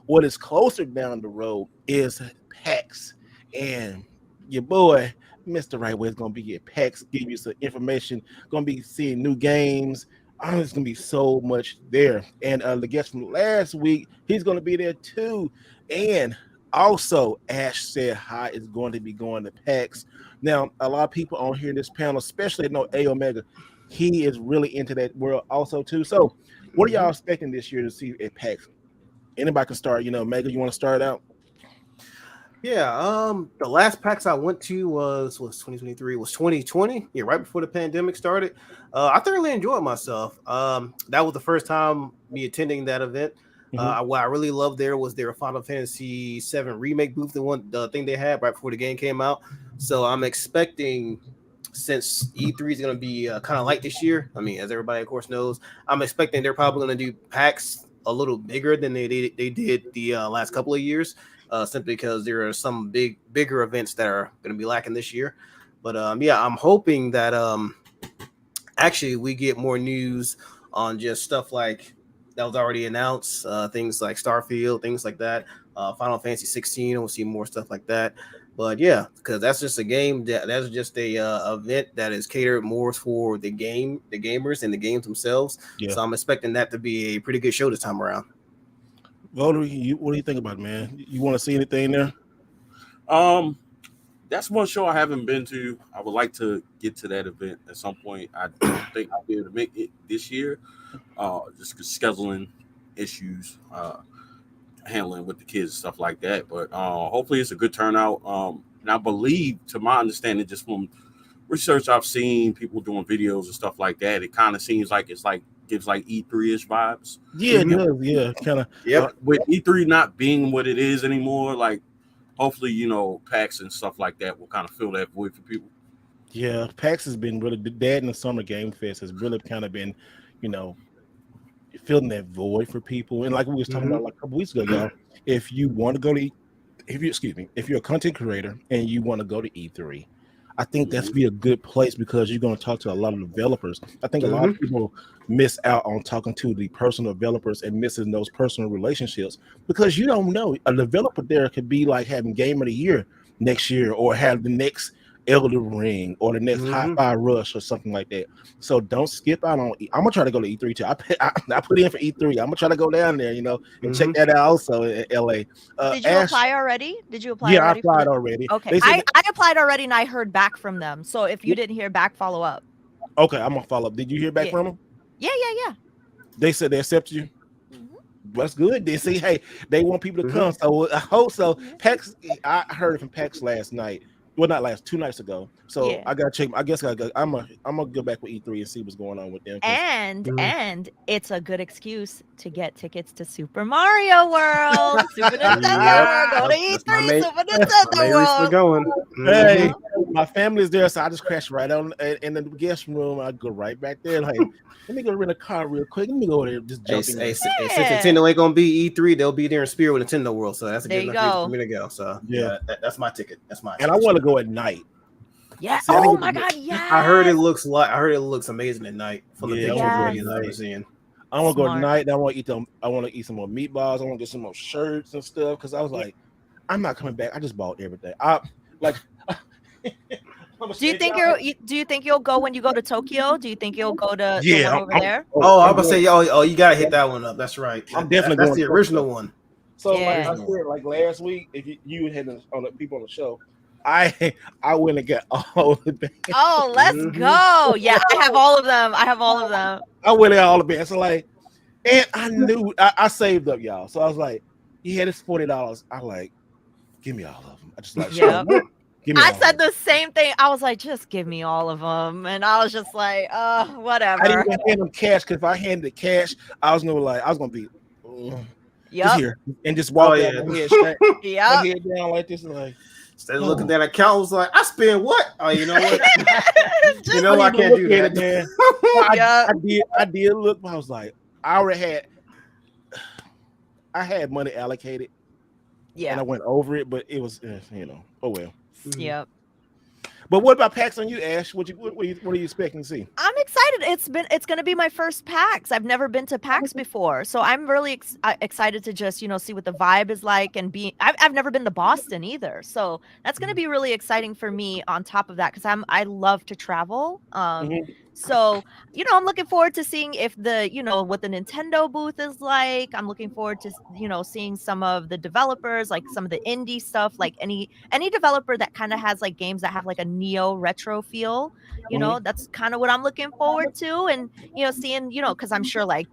what is closer down the road is PAX. And your boy, Mr. Wright Way, is gonna be at PAX, give you some information, gonna be seeing new games. There's gonna be so much there. And the guest from last week, he's gonna be there too. And also, AshSaidHi is going to be going to PAX. Now, a lot of people on here in this panel, especially know A Omega, he is really into that world also too. So, what are y'all expecting this year to see at PAX? Anybody can start. Mega, you want to start out? Yeah, the last PAX I went to was 2023, was 2020. Yeah, right before the pandemic started. I thoroughly enjoyed myself. That was the first time me attending that event. What I really loved there was their Final Fantasy VII remake booth, the thing they had right before the game came out. So I'm expecting, since E3 is going to be kind of light this year, I mean, as everybody of course knows, I'm expecting they're probably going to do PAX a little bigger than they did the last couple of years. Simply because there are some bigger events that are going to be lacking this year. But yeah, I'm hoping that actually we get more news on just stuff like that was already announced, things like Starfield, things like that, Final Fantasy 16. We'll see more stuff like that. But yeah, because that's just a game that's just a event that is catered more for the gamers and the games themselves. Yeah. So I'm expecting that to be a pretty good show this time around. Voter, what do you think about it, man? You want to see anything there? That's one show I haven't been to. I would like to get to that event at some point. I don't think I'll be able to make it this year. Just scheduling issues, handling with the kids and stuff like that. But hopefully it's a good turnout. And I believe, to my understanding, just from research I've seen, people doing videos and stuff like that, it kind of seems like gives like E3-ish vibes. Yeah, it does. Yeah, kind of. Yep. With E3 not being what it is anymore, like hopefully, PAX and stuff like that will kind of fill that void for people. Yeah, PAX has been really, Dad and the Summer Game Fest has really kind of been, filling that void for people. And like we was talking about like a couple weeks ago, y'all, if you want to go to, if you're a content creator and you want to go to E3, I think that's be a good place because you're going to talk to a lot of developers. I think a lot of people miss out on talking to the personal developers and missing those personal relationships because you don't know. A developer there could be like having Game of the Year next year or have the next Elden Ring or the next Hi-Fi Rush or something like that. So don't skip out on. I'm gonna try to go to E3 too. I put in for E3. I'm gonna try to go down there, and check that out also in LA. Did you apply already? Yeah, I applied already. Okay, I applied already and I heard back from them. So if you didn't hear back, follow up. Okay, I'm gonna follow up. Did you hear back from them? Yeah. They said they accepted you. That's good. They say, hey, they want people to come. So I hope so. PAX, I heard it from PAX last night. Well, not 2 nights ago. So I gotta check. I guess I'm gonna go back with E3 and see what's going on with them. And it's a good excuse to get tickets to Super Mario World, Super Nintendo. Go to E3, Super Nintendo World. We're going. Hey, my family's there, so I just crashed right on in the guest room. I go right back there. Like, let me go rent a car real quick. Let me go there, just jump in. Since Nintendo ain't gonna be E3, they'll be there in spirit with Nintendo World. So that's a good enough reason for me to go. So yeah, that's my ticket. That's my. And I want to go at night. Yeah. Oh my God. Yeah. I heard it looks amazing at night from the pictures I've seen. I want to go at night. I want to eat them. I want to eat some more meatballs. I want to get some more shirts and stuff because I was like, I'm not coming back. I just bought everything. Do you think you'll go when you go to Tokyo? Do you think you'll go to the one over there? I'm gonna say, you gotta hit that one up. That's right. I'm definitely that's the original one. So like I said, like last week, if you had on the people on the show, I went and got all the bands. Oh, let's go! Yeah, I have all of them. I went and got all the bands. So like, and I knew I saved up, y'all. So I was like, he had his $40. I like, give me all of them. I just like, I said the same thing. I was like, just give me all of them. And I was just like, whatever. I didn't even hand them cash because if I handed cash, I was gonna be just here and just walk down my head straight. My head down like this and like instead of looking at that account, I was like, I spent what? Oh, you know what? You know I can't do that, man. I did look, but I was like, I had money allocated. Yeah. And I went over it, but it was oh well. Yep. But what about PAX on you, Ash? What are you expecting to see? I'm excited. It's going to be my first PAX. I've never been to PAX before, so I'm really excited to just see what the vibe is like and I've never been to Boston either, so that's going to be really exciting for me. On top of that, because I love to travel, So, I'm looking forward to seeing if what the Nintendo booth is like. I'm looking forward to, seeing some of the developers, like some of the indie stuff, like any developer that kind of has like games that have like a neo retro feel, that's kind of what I'm looking forward to. And, seeing, because I'm sure like,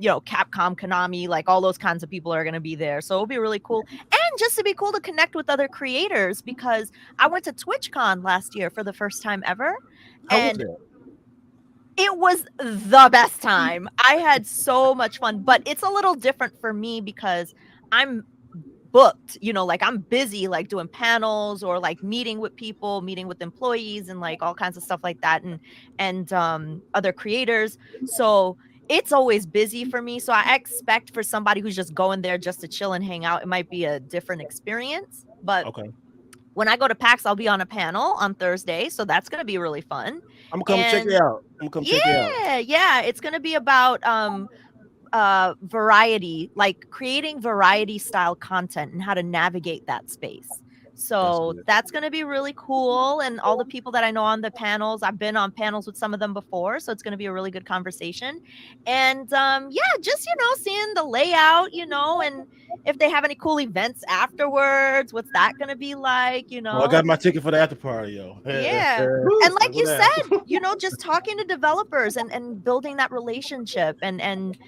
Capcom, Konami, like all those kinds of people are going to be there. So it'll be really cool. And just to be cool to connect with other creators, because I went to TwitchCon last year for the first time ever. How was And that? it was the best time. I had so much fun, but it's a little different for me because I'm booked, like I'm busy, like doing panels or like meeting with people, meeting with employees and like all kinds of stuff like that, and other creators. So it's always busy for me. So I expect for somebody who's just going there just to chill and hang out, it might be a different experience. But Okay. when I go to PAX, I'll be on a panel on Thursday, so that's going to be really fun. I'm gonna come check it out. I'm gonna come check it out. Yeah, it's going to be about variety, like creating variety style content and how to navigate that space. So that's going to be really cool. And all the people that I know on the panels, I've been on panels with some of them before, so it's going to be a really good conversation. And just seeing the layout, and if they have any cool events afterwards, what's that going to be like, Well, I got my ticket for the after party, yo. Yeah. And like you said, just talking to developers and building that relationship and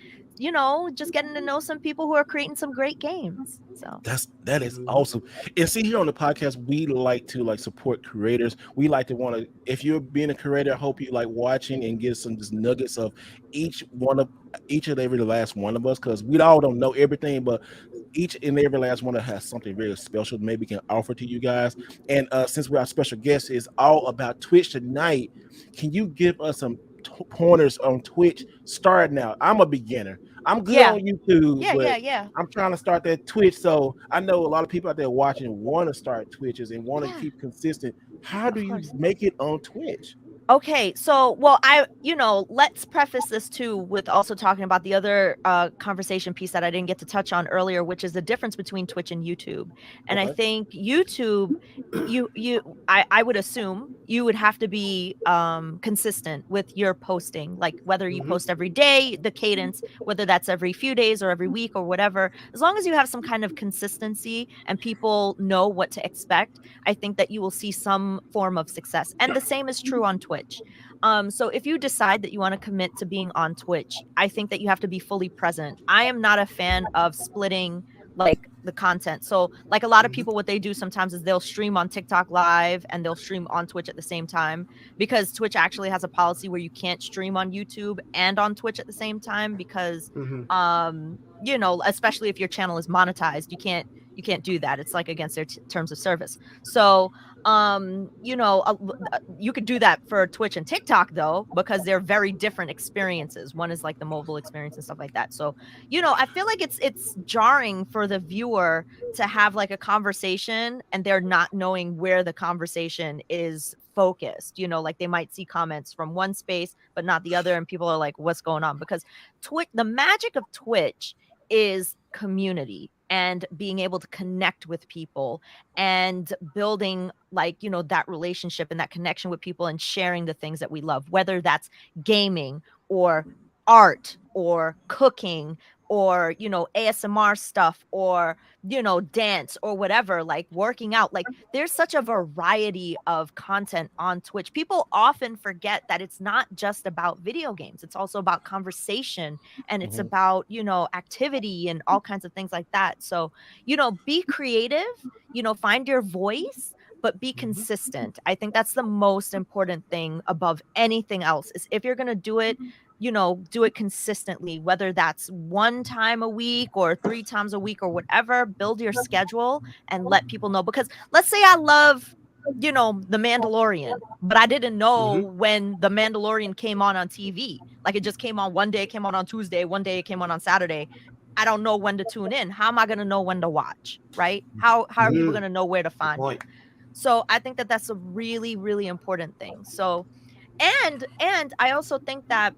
just getting to know some people who are creating some great games. So that is awesome. And see, here on the podcast, we like to like support creators. We like to want to, if you're being a creator, I hope you like watching and get some just nuggets of each and every last one of us, because we all don't know everything, but each and every last one has something very special that maybe can offer to you guys. And since our special guest is all about Twitch tonight, can you give us some pointers on Twitch starting out? I'm a beginner. I'm good on YouTube, but I'm trying to start that Twitch. So I know a lot of people out there watching want to start Twitches and want to keep consistent. How do you make it on Twitch? Okay, so let's preface this too with also talking about the other conversation piece that I didn't get to touch on earlier, which is the difference between Twitch and YouTube. And I think YouTube, I would assume you would have to be consistent with your posting, like whether you post every day, the cadence, whether that's every few days or every week or whatever. As long as you have some kind of consistency and people know what to expect, I think that you will see some form of success. And the same is true on Twitch. So if you decide that you want to commit to being on Twitch, I think that you have to be fully present. I am not a fan of splitting like the content. So like a lot of people, what they do sometimes is they'll stream on TikTok live and they'll stream on Twitch at the same time, because Twitch actually has a policy where you can't stream on YouTube and on Twitch at the same time, because especially if your channel is monetized, you can't do that. It's like against their terms of service. So you could do that for Twitch and TikTok though, because they're very different experiences. One is like the mobile experience and stuff like that. So, I feel like it's jarring for the viewer to have like a conversation and they're not knowing where the conversation is focused. Like they might see comments from one space but not the other, and people are like, what's going on? Because the magic of Twitch is community and being able to connect with people and building like, that relationship and that connection with people and sharing the things that we love, whether that's gaming or art or cooking or, ASMR stuff or, dance or whatever, like working out. Like there's such a variety of content on Twitch. People often forget that it's not just about video games. It's also about conversation and it's about, activity and all kinds of things like that. So, be creative, find your voice, but be consistent. I think that's the most important thing above anything else, is if you're going to do it, do it consistently, whether that's one time a week or 3 times a week or whatever. Build your schedule and let people know. Because let's say I love, The Mandalorian, but I didn't know when The Mandalorian came on TV. Like it just came on one day, it came on Tuesday, one day it came on Saturday. I don't know when to tune in. How am I going to know when to watch, right? How are people going to know where to find me? So I think that that's a really, really important thing. So, and I also think that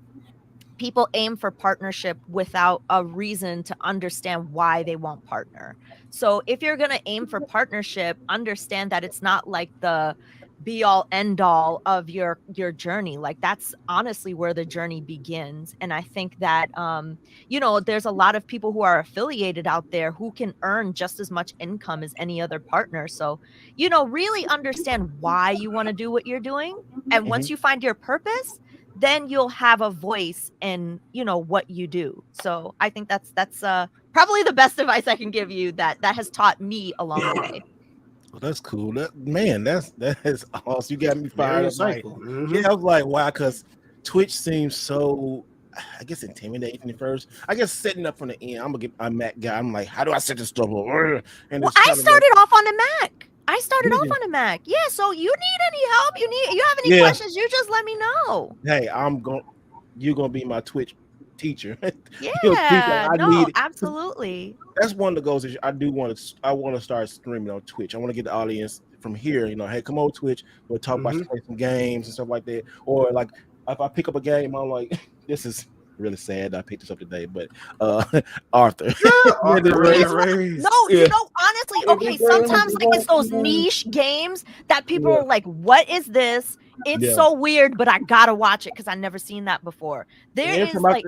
people aim for partnership without a reason to understand why they won't partner. So if you're going to aim for partnership, understand that it's not like the be all end all of your journey. Like that's honestly where the journey begins. And I think that you know, there's a lot of people who are affiliated out there who can earn just as much income as any other partner. So, you know, really understand why you want to do what you're doing. And once you find your purpose, then you'll have a voice in, you know, what you do. So I think that's probably the best advice I can give you that has taught me along the way. Well, that's cool. That is awesome. You got me fired up. Like, Mm-hmm. yeah, I was like, wow, because Twitch seems so, I guess, intimidating at first. I guess setting up from the end. I'm a Mac guy. I'm like, how do I set this stuff up? And Well, it's I kinda started off on the Mac. Did you? On a Mac. Yeah. So you need any help? You have any Yeah. questions? You just let me know. Hey, you're gonna be my Twitch teacher. Yeah. I No, need it. absolutely. That's one of the goals. Is I want to start streaming on Twitch. I want to get the audience from here. You know, hey, come on Twitch. We'll talk about play some games and stuff like that. Or like if I pick up a game, I'm like, this is really sad. I picked this up today, but Arthur. No, Yeah. you know, honestly, okay, sometimes like it's those niche games that people are like, what is this? It's so weird, but I gotta watch it because I never seen that before. There is like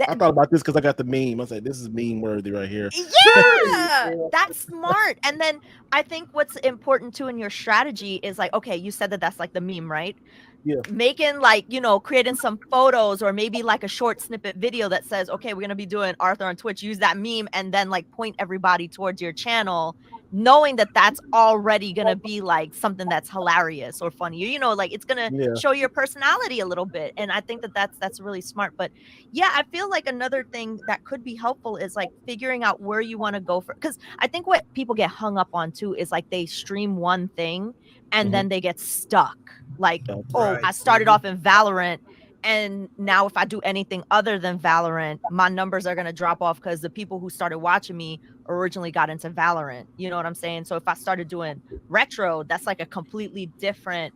I thought about this because I got the meme. I was like, this is meme worthy right here. yeah, that's smart. And then I think what's important too in your strategy is like, okay, you said that's like the meme, right? Yeah. Making like, you know, creating some photos or maybe like a short snippet video that says, okay, we're gonna be doing Arthur on Twitch, use that meme and then like point everybody towards your channel, knowing that that's already gonna be like something that's hilarious or funny. You know, like it's gonna show your personality a little bit. And I think that's really smart. But yeah, I feel like another thing that could be helpful is like figuring out where you want to go for, because I think what people get hung up on too is like they stream one thing and then they get stuck. Like, I started off in Valorant, and now if I do anything other than Valorant, my numbers are going to drop off because the people who started watching me originally got into Valorant. You know what I'm saying? So if I started doing retro, that's like a completely different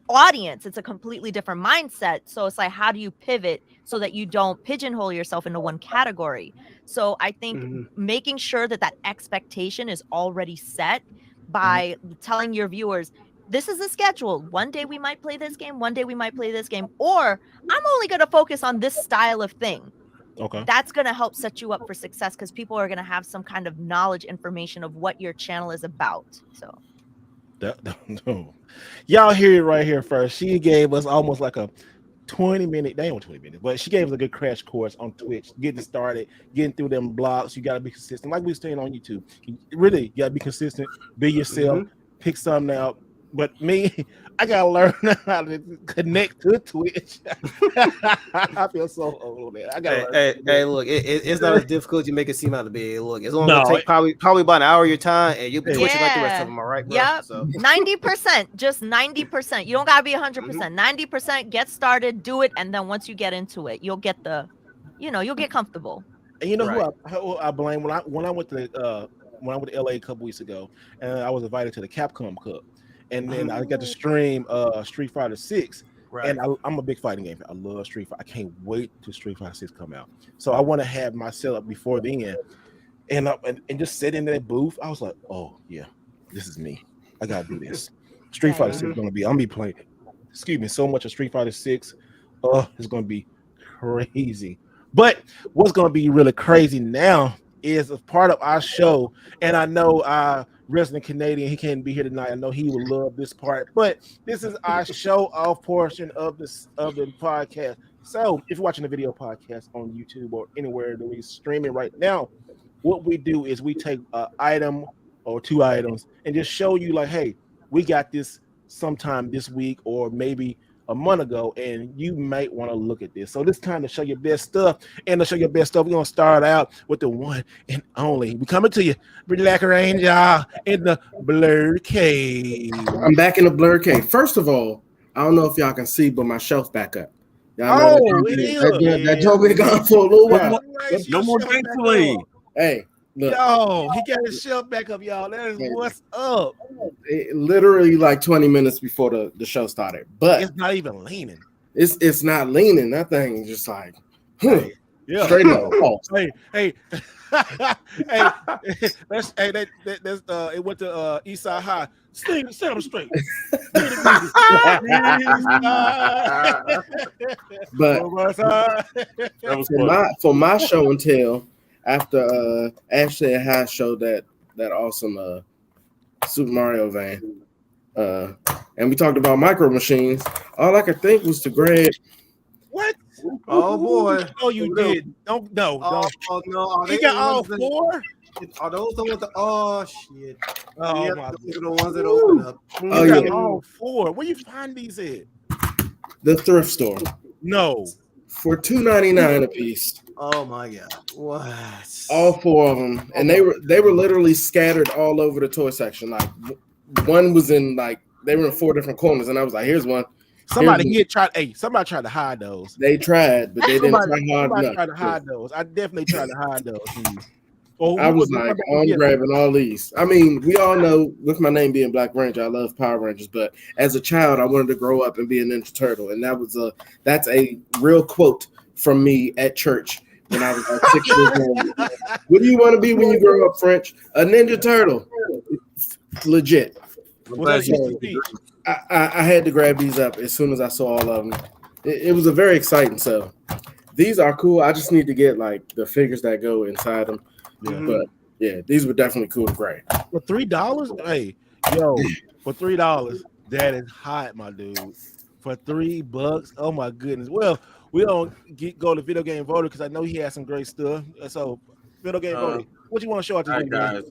audience. It's a completely different mindset. So it's like, how do you pivot so that you don't pigeonhole yourself into one category? So I think making sure that expectation is already set by telling your viewers, this is the schedule. One day we might play this game. One day we might play this game. Or I'm only going to focus on this style of thing. Okay. That's going to help set you up for success because people are going to have some kind of knowledge, information of what your channel is about. So. No. Y'all hear it right here first. She gave us almost like a 20-minute, they ain't 20 minutes, but she gave us a good crash course on Twitch, getting started, getting through them blocks. You got to be consistent. Like we were saying on YouTube. You got to be consistent, be yourself, pick something out. But me, I gotta learn how to connect to Twitch. I feel so old, man. I gotta hey, look, it's not as difficult as you make it seem out to be. Look, it's only gonna take probably about an hour of your time, and you'll be twitching like the rest of them. All right, bro? Yep. So 90%, just 90%. You don't gotta be 100%. 90%. Get started, do it, and then once you get into it, you'll get you'll get comfortable. And you know who I blame when I went to LA a couple weeks ago, and I was invited to the Capcom Cup. And then I got to stream Street Fighter 6. Right. And I'm a big fighting game fan. I love Street Fighter. I can't wait till Street Fighter 6 come out. So I want to have my setup before then. And just sit in that booth, I was like, oh, yeah, this is me. I got to do this. Street Fighter 6 is going to be, I'm going to be playing, so much of Street Fighter 6. It's going to be crazy. But what's going to be really crazy now is a part of our show. And I know resident Canadian, he can't be here tonight. I know he would love this part, but this is our show off portion of the podcast. So if you're watching the video podcast on YouTube or anywhere that we stream it right now, what we do is we take an item or two items and just show you like, hey, we got this sometime this week or maybe a month ago, and you might want to look at this. So this kind of show your best stuff. And to show your best stuff, we're gonna start out with the one and only. We coming to you, Black Ranger in the Blur Cave. I'm back in the Blur Cave. First of all, I don't know if y'all can see, but my shelf back up. Y'all that joke been gone for a little while. No more thankfully. Hey, look. Yo, he got his shelf back up, y'all. That is what's up. Literally like 20 minutes before the show started, but it's not even leaning. It's not leaning. That thing is just like, yeah, straight up. Hey, Hey, that's it went to Eastside High. Set them straight. But That was funny. for my show and tell, after AshSaidHi showed that awesome Super Mario van, and we talked about micro machines, all I could think was to grab. What? Oh boy! Oh, you did. Don't. Oh no! He got all four. Are those the ones? Oh shit! Oh Yeah, my those are the ones that open up. Oh, You got yeah. all four. Where you find these at? The thrift store No. for $2.99 a piece. Oh my god! What? All four of them, and they were literally scattered all over the toy section. Like one was in they were in 4 different corners, and I was like, "Here's one." Somebody tried to hide those. They tried, but they didn't try hard Somebody enough. tried to hide those. I definitely tried to hide those. I was like, I'm grabbing all these. I mean, we all know with my name being Black Ranger, I love Power Rangers. But as a child, I wanted to grow up and be a Ninja Turtle, and that's a real quote from me at church when I was like 6 years old. What do you want to be when you grow up, French? A Ninja Turtle. Legit. I had to grab these up as soon as I saw all of them. It was a very exciting. So these are cool. I just need to get the figures that go inside them. Yeah. But yeah, these were definitely cool to grab. For $3, hey, yo, for $3, that is hot, my dude. For $3, oh my goodness. Well, we don't go to Video Game Voter because I know he has some great stuff. So, Video Game Voter, what you want to show out to me, guys?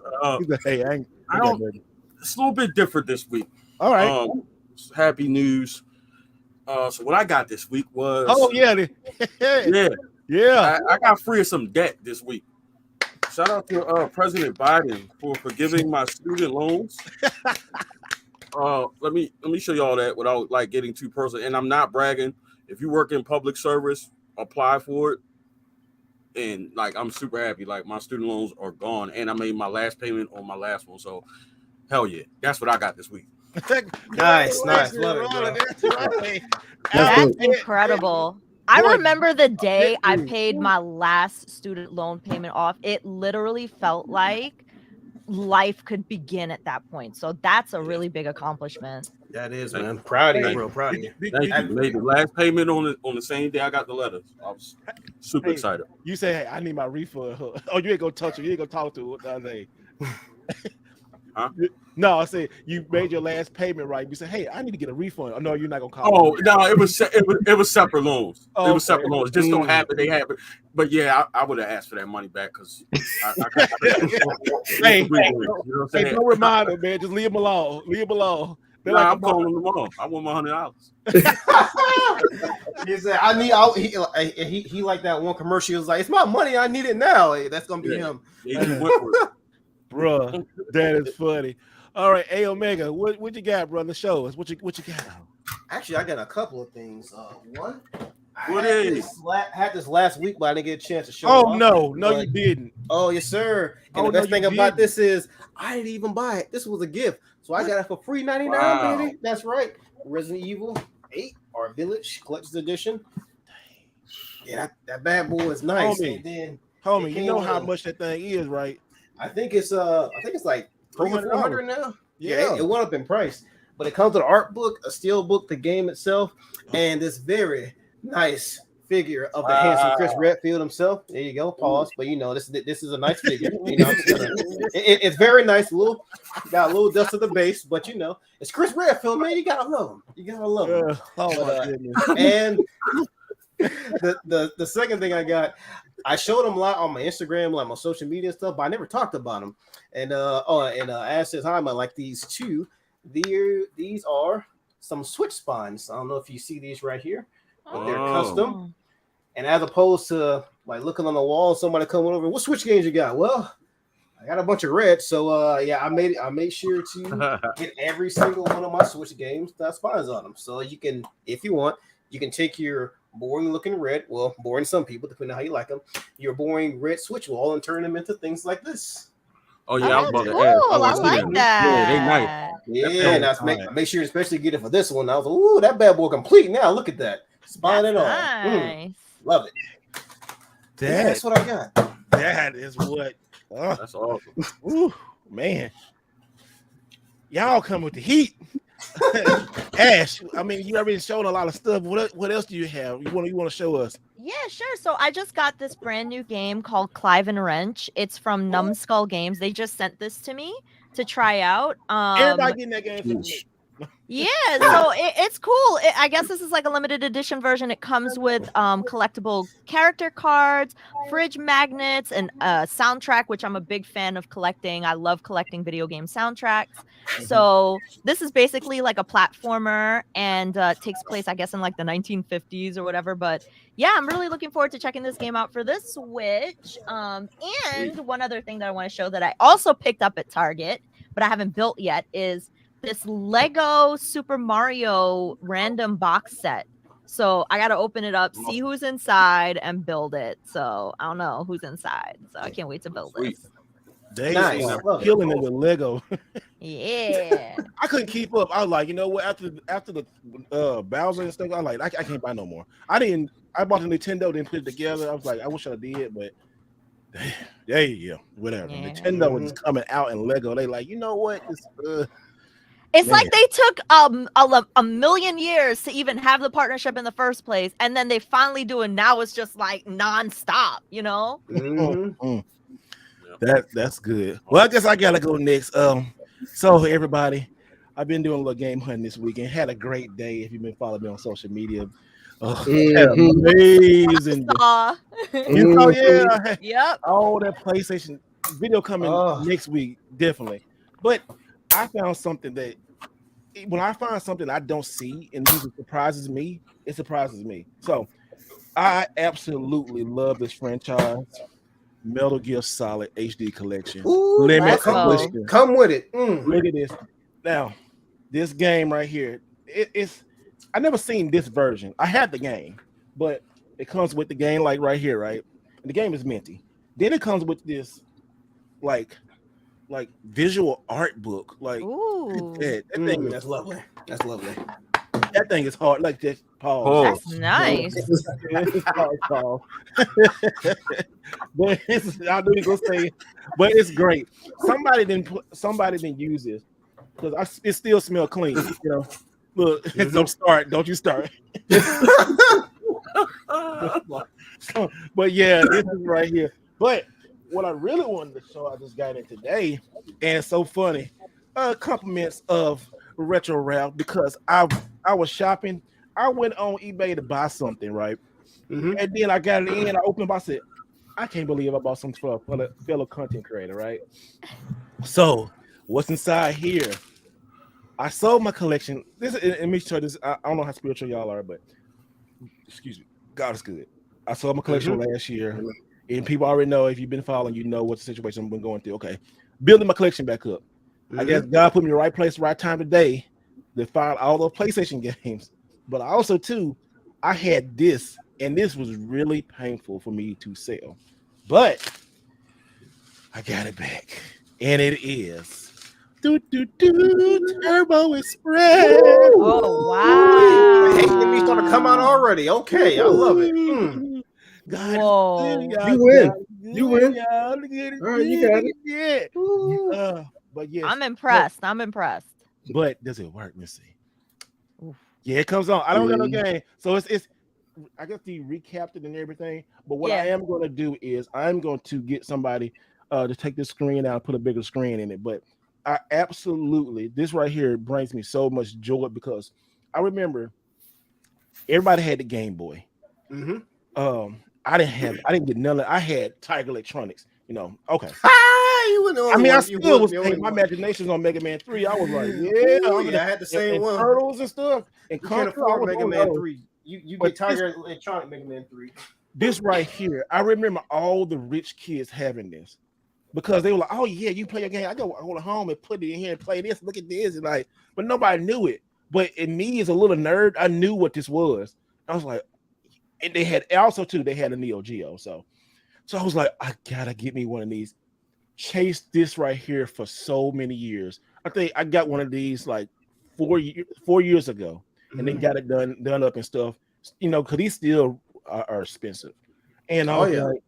Hey, it's a little bit different this week. All right. Happy news. So what I got this week was I got free of some debt this week. Shout out to President Biden for forgiving my student loans. Let me show you all that without getting too personal. And I'm not bragging. If you work in public service, apply for it. And I'm super happy. My student loans are gone, and I made my last payment on my last one. So hell yeah, that's what I got this week. Nice. Love it, bro. That's incredible. I remember the day I paid my last student loan payment off. It literally felt like life could begin at that point. So that's a really big accomplishment. That is, man. Proud of you, bro. Proud of you. I made the last payment on the same day I got the letters. I was super excited. You say, "Hey, I need my refund." Oh, you ain't gonna touch it. You ain't gonna talk to it the other day. Huh? No, I said you made your last payment, right? You said, "Hey, I need to get a refund." Oh no, you're not gonna call. Oh no, it was separate loans. It was separate loans. Just don't happen. They happen. But yeah, I would have asked for that money back because. Hey, don't remind him, man. Just leave him alone. Leave him alone. Nah, I'm calling them off. I want my $100. He said, he like that one commercial. He was like, "It's my money. I need it now." Hey, that's gonna be him. Bruh, that is funny. All right, A Omega, what you got, brother? Show us what you got. Actually, I got a couple of things. One, I had this last week, but I didn't get a chance to show. Oh no, you didn't. Oh yes, sir. And the best thing about this is I didn't even buy it. This was a gift, so I got it for free $99, baby. That's right. Resident Evil 8, our Village Collector's Edition. Yeah, that bad boy is nice. Homie, you know how much that thing is, right? I think it's like $400 now. Yeah, it went up in price, but it comes with an art book, a steel book, the game itself, and this very nice figure of the handsome Chris Redfield himself. There you go. Pause. But this is a nice figure. It's very nice. Got a little dust at the base, but it's Chris Redfield, man. You gotta love him. My goodness. And the second thing I got, I showed him a lot on my Instagram, my social media and stuff, but I never talked about them. And AshSaidHi, I like these two. These are some switch spines. I don't know if you see these right here, but they're custom. And as opposed to looking on the wall and somebody coming over, what switch games you got? Well, I got a bunch of red, so I made sure to get every single one of my switch games that spines on them. So you can, if you want, you can take your boring looking red, well, boring some people, depending on how you like them, your boring red switch wall and turn them into things like this. Oh yeah, I was about cool. to add. I like that. Yeah, they nice. Yeah, that's make sure, especially get it for this one. I was like, ooh, that bad boy complete now. Look at that. Spine and all. Nice. Love it. That's what I got. That is what. That's awesome. Ooh, man, y'all come with the heat. Ash, I mean, you already showed a lot of stuff. What else do you have? You want to show us? Yeah, sure. So I just got this brand new game called Clive and Wrench. It's from Numbskull Games. They just sent this to me to try out. Everybody getting that game from me. Yeah, so it's cool. I guess this is like a limited edition version. It comes with collectible character cards, fridge magnets, and soundtrack, which I'm a big fan of collecting. I love collecting video game soundtracks. So this is basically like a platformer, and takes place, I guess, in like the 1950s or whatever. But yeah, I'm really looking forward to checking this game out for the Switch. And one other thing that I want to show that I also picked up at Target, but I haven't built yet, is this Lego Super Mario random box set. So I got to open it up, see who's inside, and build it. So I don't know who's inside. So I can't wait to build this. They Nice. are killing it with Lego. Yeah. I couldn't keep up. I was like, you know what? After the Bowser and stuff, I was like, I can't buy no more. I bought the Nintendo, didn't put it together. I was like, I wish I did, but yeah, whatever. Yeah. Nintendo is coming out in Lego. They like, you know what? It's Man. like they took a million years to even have the partnership in the first place, and then they finally do it. Now it's just like nonstop, you know? Mhm. That's good. Well, I guess I gotta go next. So everybody, I've been doing a little game hunting this weekend. Had a great day. If you've been following me on social media, had amazing. You know, yeah. Yep. All that PlayStation video coming next week, definitely. But I found something that when I find something I don't see and it surprises me, it surprises me. So I absolutely love this franchise, Metal Gear Solid HD Collection. Ooh, Limited come with edition. it. Come with it. Mm. Look at this. Now, this game right here, it's I never seen this version. I had the game, but it comes with the game like right here, right? And the game is minty. Then it comes with this like visual art book. Like that thing That's lovely. That's lovely. That thing is hard. Like this, Paul. That's nice. It's hard, Paul. But I knew you gonna say, but it's great. Somebody didn't use this because it still smells clean. You know, look, don't you start. But yeah, this is right here. But what I really wanted to show, I just got it today, and it's so funny. Compliments of Retro Ralph, because I was shopping. I went on eBay to buy something, right? Mm-hmm. And then I got it in. I opened it. I said, I can't believe I bought something for a fellow content creator, right? So what's inside here? I sold my collection. Let me show this. I don't know how spiritual y'all are, but excuse me, God is good. I sold my collection last year, and people already know, if you've been following, you know what the situation I've been going through. Okay, building my collection back up. I guess God put me in the right place, right time today to find all those PlayStation games. But also, too, I had this, and this was really painful for me to sell. But I got it back, and it is Turbo Express. Oh, wow. Hey, me starting to come out already. Okay, I love it. God, Whoa. You win. You win. All right, you got it. Yeah. But yeah, I'm impressed. I'm impressed. But does it work? Let's see. Yeah, it comes on. I don't got no game, so it's. I guess they recapped it and everything. But what I am going to do is I'm going to get somebody to take this screen out and put a bigger screen in it. But I absolutely, this right here brings me so much joy, because I remember everybody had the Game Boy. I didn't get none of it. I had Tiger Electronics. You know, okay. I still was paying my imaginations on Mega Man 3. I was like, I had the same one. Turtles and stuff. And you can't afford Mega Man 3. You get Tiger Electronic Mega Man 3. This right here, I remember all the rich kids having this, because they were like, "Oh yeah, you play a game. I go home and put it in here and play this. Look at this." And like, but nobody knew it. But in me as a little nerd, I knew what this was. I was like, and they had a Neo Geo. So I was like, I gotta get me one of these. Chased this right here for so many years. I think I got one of these like 4 years ago, and they got it done up and stuff. You know, because these still are expensive. And I Oh was yeah. like,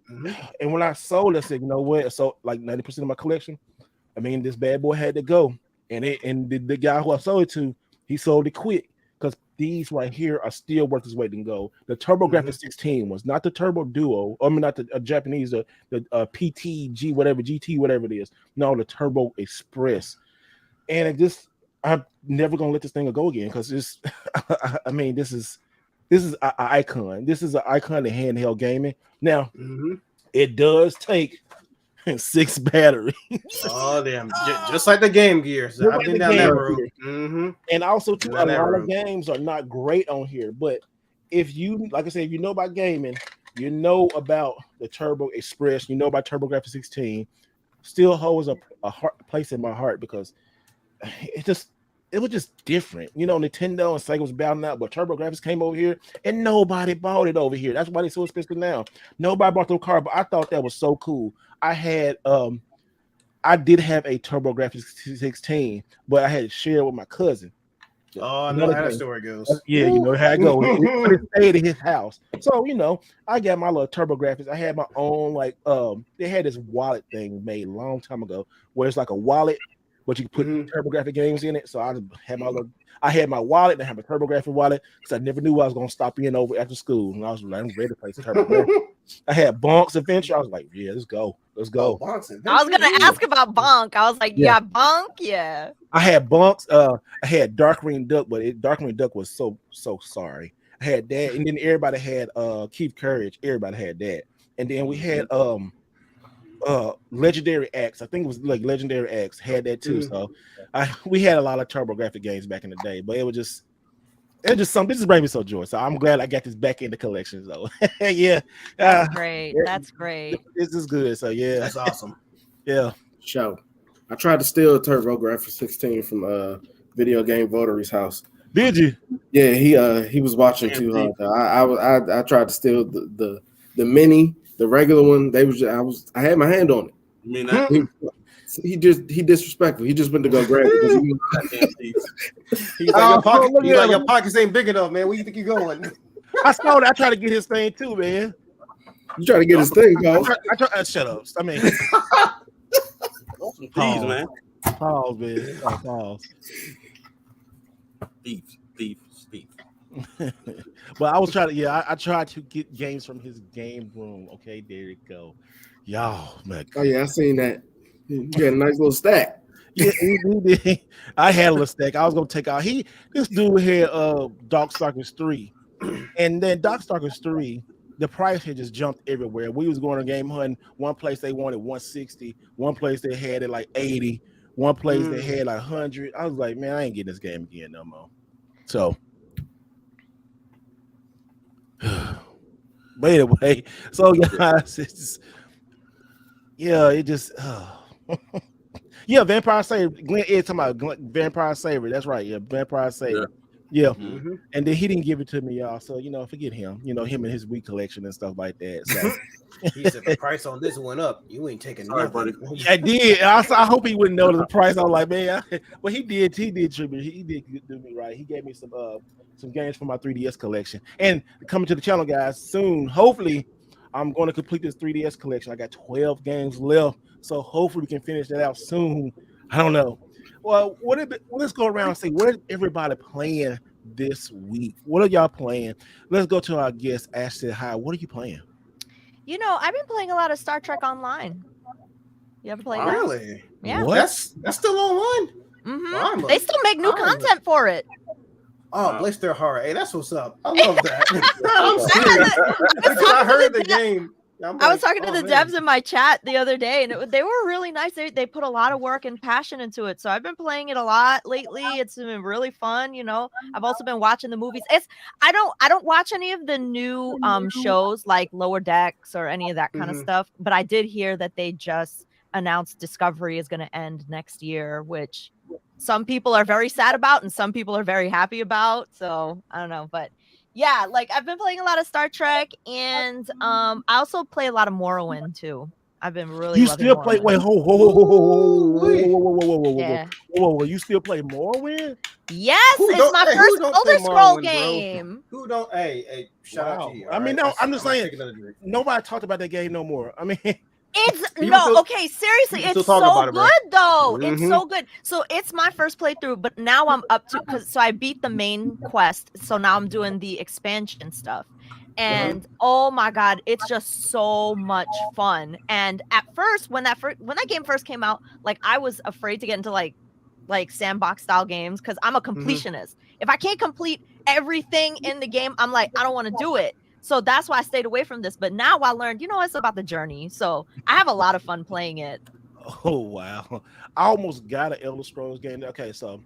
and when I sold, I said, you know what? So like 90% of my collection, I mean, this bad boy had to go. And the guy who I sold it to, he sold it quick because these right here are still worth his weight in gold. The TurboGrafx 16 was not the Turbo Duo. I mean, not the Japanese, the PTG, whatever, GT, whatever it is. No, the Turbo Express. And it just, I'm never gonna let this thing go again because it's. I mean, this is an icon. This is an icon of handheld gaming. Now, it does take 6 batteries. Oh damn! Just like the Game Gear. So I've been down that road. And also, too, a lot of games are not great on here. But if you, like I said, if you know about gaming, you know about the Turbo Express, you know about TurboGrafx 16, still holds a place in my heart because it was just different. You know, Nintendo and Sega was battling out, but TurboGrafx came over here and nobody bought it over here. That's why they're so expensive now. Nobody bought the car, but I thought that was so cool. I did have a TurboGrafx 16, but I had to share it with my cousin. Oh, I know how that story goes. Yeah, you know how it goes. It stayed at his house. So, you know, I got my little TurboGrafx. I had my own, like, they had this wallet thing made a long time ago where it's like a wallet, but you can put TurboGrafx games in it. So I had my wallet and I had my TurboGrafx wallet because I never knew I was going to stop in over after school. And I was like, I'm ready to play TurboGrafx. I had Bonk's Adventure. I was like, yeah, let's go. Let's go. I was going to ask about Bonk. I was like, yeah, Bonk, yeah. I had Bonk's. I had Darkwing Duck, but Darkwing Duck was so sorry. I had that. And then everybody had Keith Courage. Everybody had that. And then we had Legendary Axe. I think it was like Legendary Axe had that too. So we had a lot of TurboGrafx games back in the day, but it was just something. This is bringing me so joy. So I'm glad I got this back in the collection. So yeah, that's great. That's great. This is good. So yeah, that's awesome. Yeah, show. I tried to steal a TurboGrafx 16 from Video Game Votary's house. Did you? Yeah, he was watching too hard. I tried to steal the mini. The regular one, I had my hand on it. You mean that? He disrespectful. He just went to go grab it. He's like, your pockets ain't big enough, man. Where you think you're going? I saw that. I tried to get his thing too, man. You trying to get his thing, bro? Shut up. I mean, please, man. Pause, man. Pause. Thief. But I was trying to, I tried to get games from his game room. Okay, there it go. Y'all, man. Oh yeah, I seen that. You got a nice little stack. Yeah, I had a little stack. I was gonna take out. This dude had Darkstalkers 3, and then Darkstalkers 3, the price had just jumped everywhere. We was going to game hunting. One place they wanted 160, one place they had it like 80, one place they had like 100. I was like, man, I ain't getting this game again no more. So. But anyway, so guys, Vampire Saver. Glenn Ed talking about Vampire Saver. That's right, Vampire Saver. Yeah. And then he didn't give it to me, y'all. So forget him. Him and his Wii collection and stuff like that. So he said the price on this went up. You ain't taking nothing. I did. I hope he wouldn't know the price. I was like, man, but he did. He did treat me. He did do me right. He gave me some games from my 3DS collection. And coming to the channel, guys, soon, hopefully, I'm going to complete this 3DS collection. I got 12 games left, so hopefully we can finish that out soon. I don't know. Well, let's go around and say, what is everybody playing this week? What are y'all playing? Let's go to our guest, AshSaidHi. What are you playing? I've been playing a lot of Star Trek Online. You ever play that? Really? Yeah. What? That's still online? Mm-hmm. They still make new content for it. Oh, bless their heart. Hey, that's what's up. I love that. I'm serious. I heard the game. I was talking to the devs in my chat the other day, and they were really nice. They put a lot of work and passion into it. So I've been playing it a lot lately. It's been really fun. I've also been watching the movies. I don't watch any of the new shows like Lower Decks or any of that kind of stuff. But I did hear that they just announced Discovery is going to end next year, which some people are very sad about and some people are very happy about. So I don't know, but yeah, I've been playing a lot of Star Trek, and I also play a lot of Morrowind too. I've been really. You still play? Wait, whoa! You still play Morrowind? Yes, it's my first Elder Scroll game. Who don't? Hey, shout out to you. I mean, no, I'm just saying. Nobody talked about that game no more. I mean. Okay, seriously, it's so good though. It's so good. So it's my first playthrough, but now I'm up to so I beat the main quest. So now I'm doing the expansion stuff. And oh my god, it's just so much fun. And at first, when that game first came out, like I was afraid to get into like sandbox style games because I'm a completionist. If I can't complete everything in the game, I'm like, I don't want to do it. So that's why I stayed away from this. But now I learned, it's about the journey. So I have a lot of fun playing it. Oh, wow. I almost got an Elder Scrolls game. Okay, so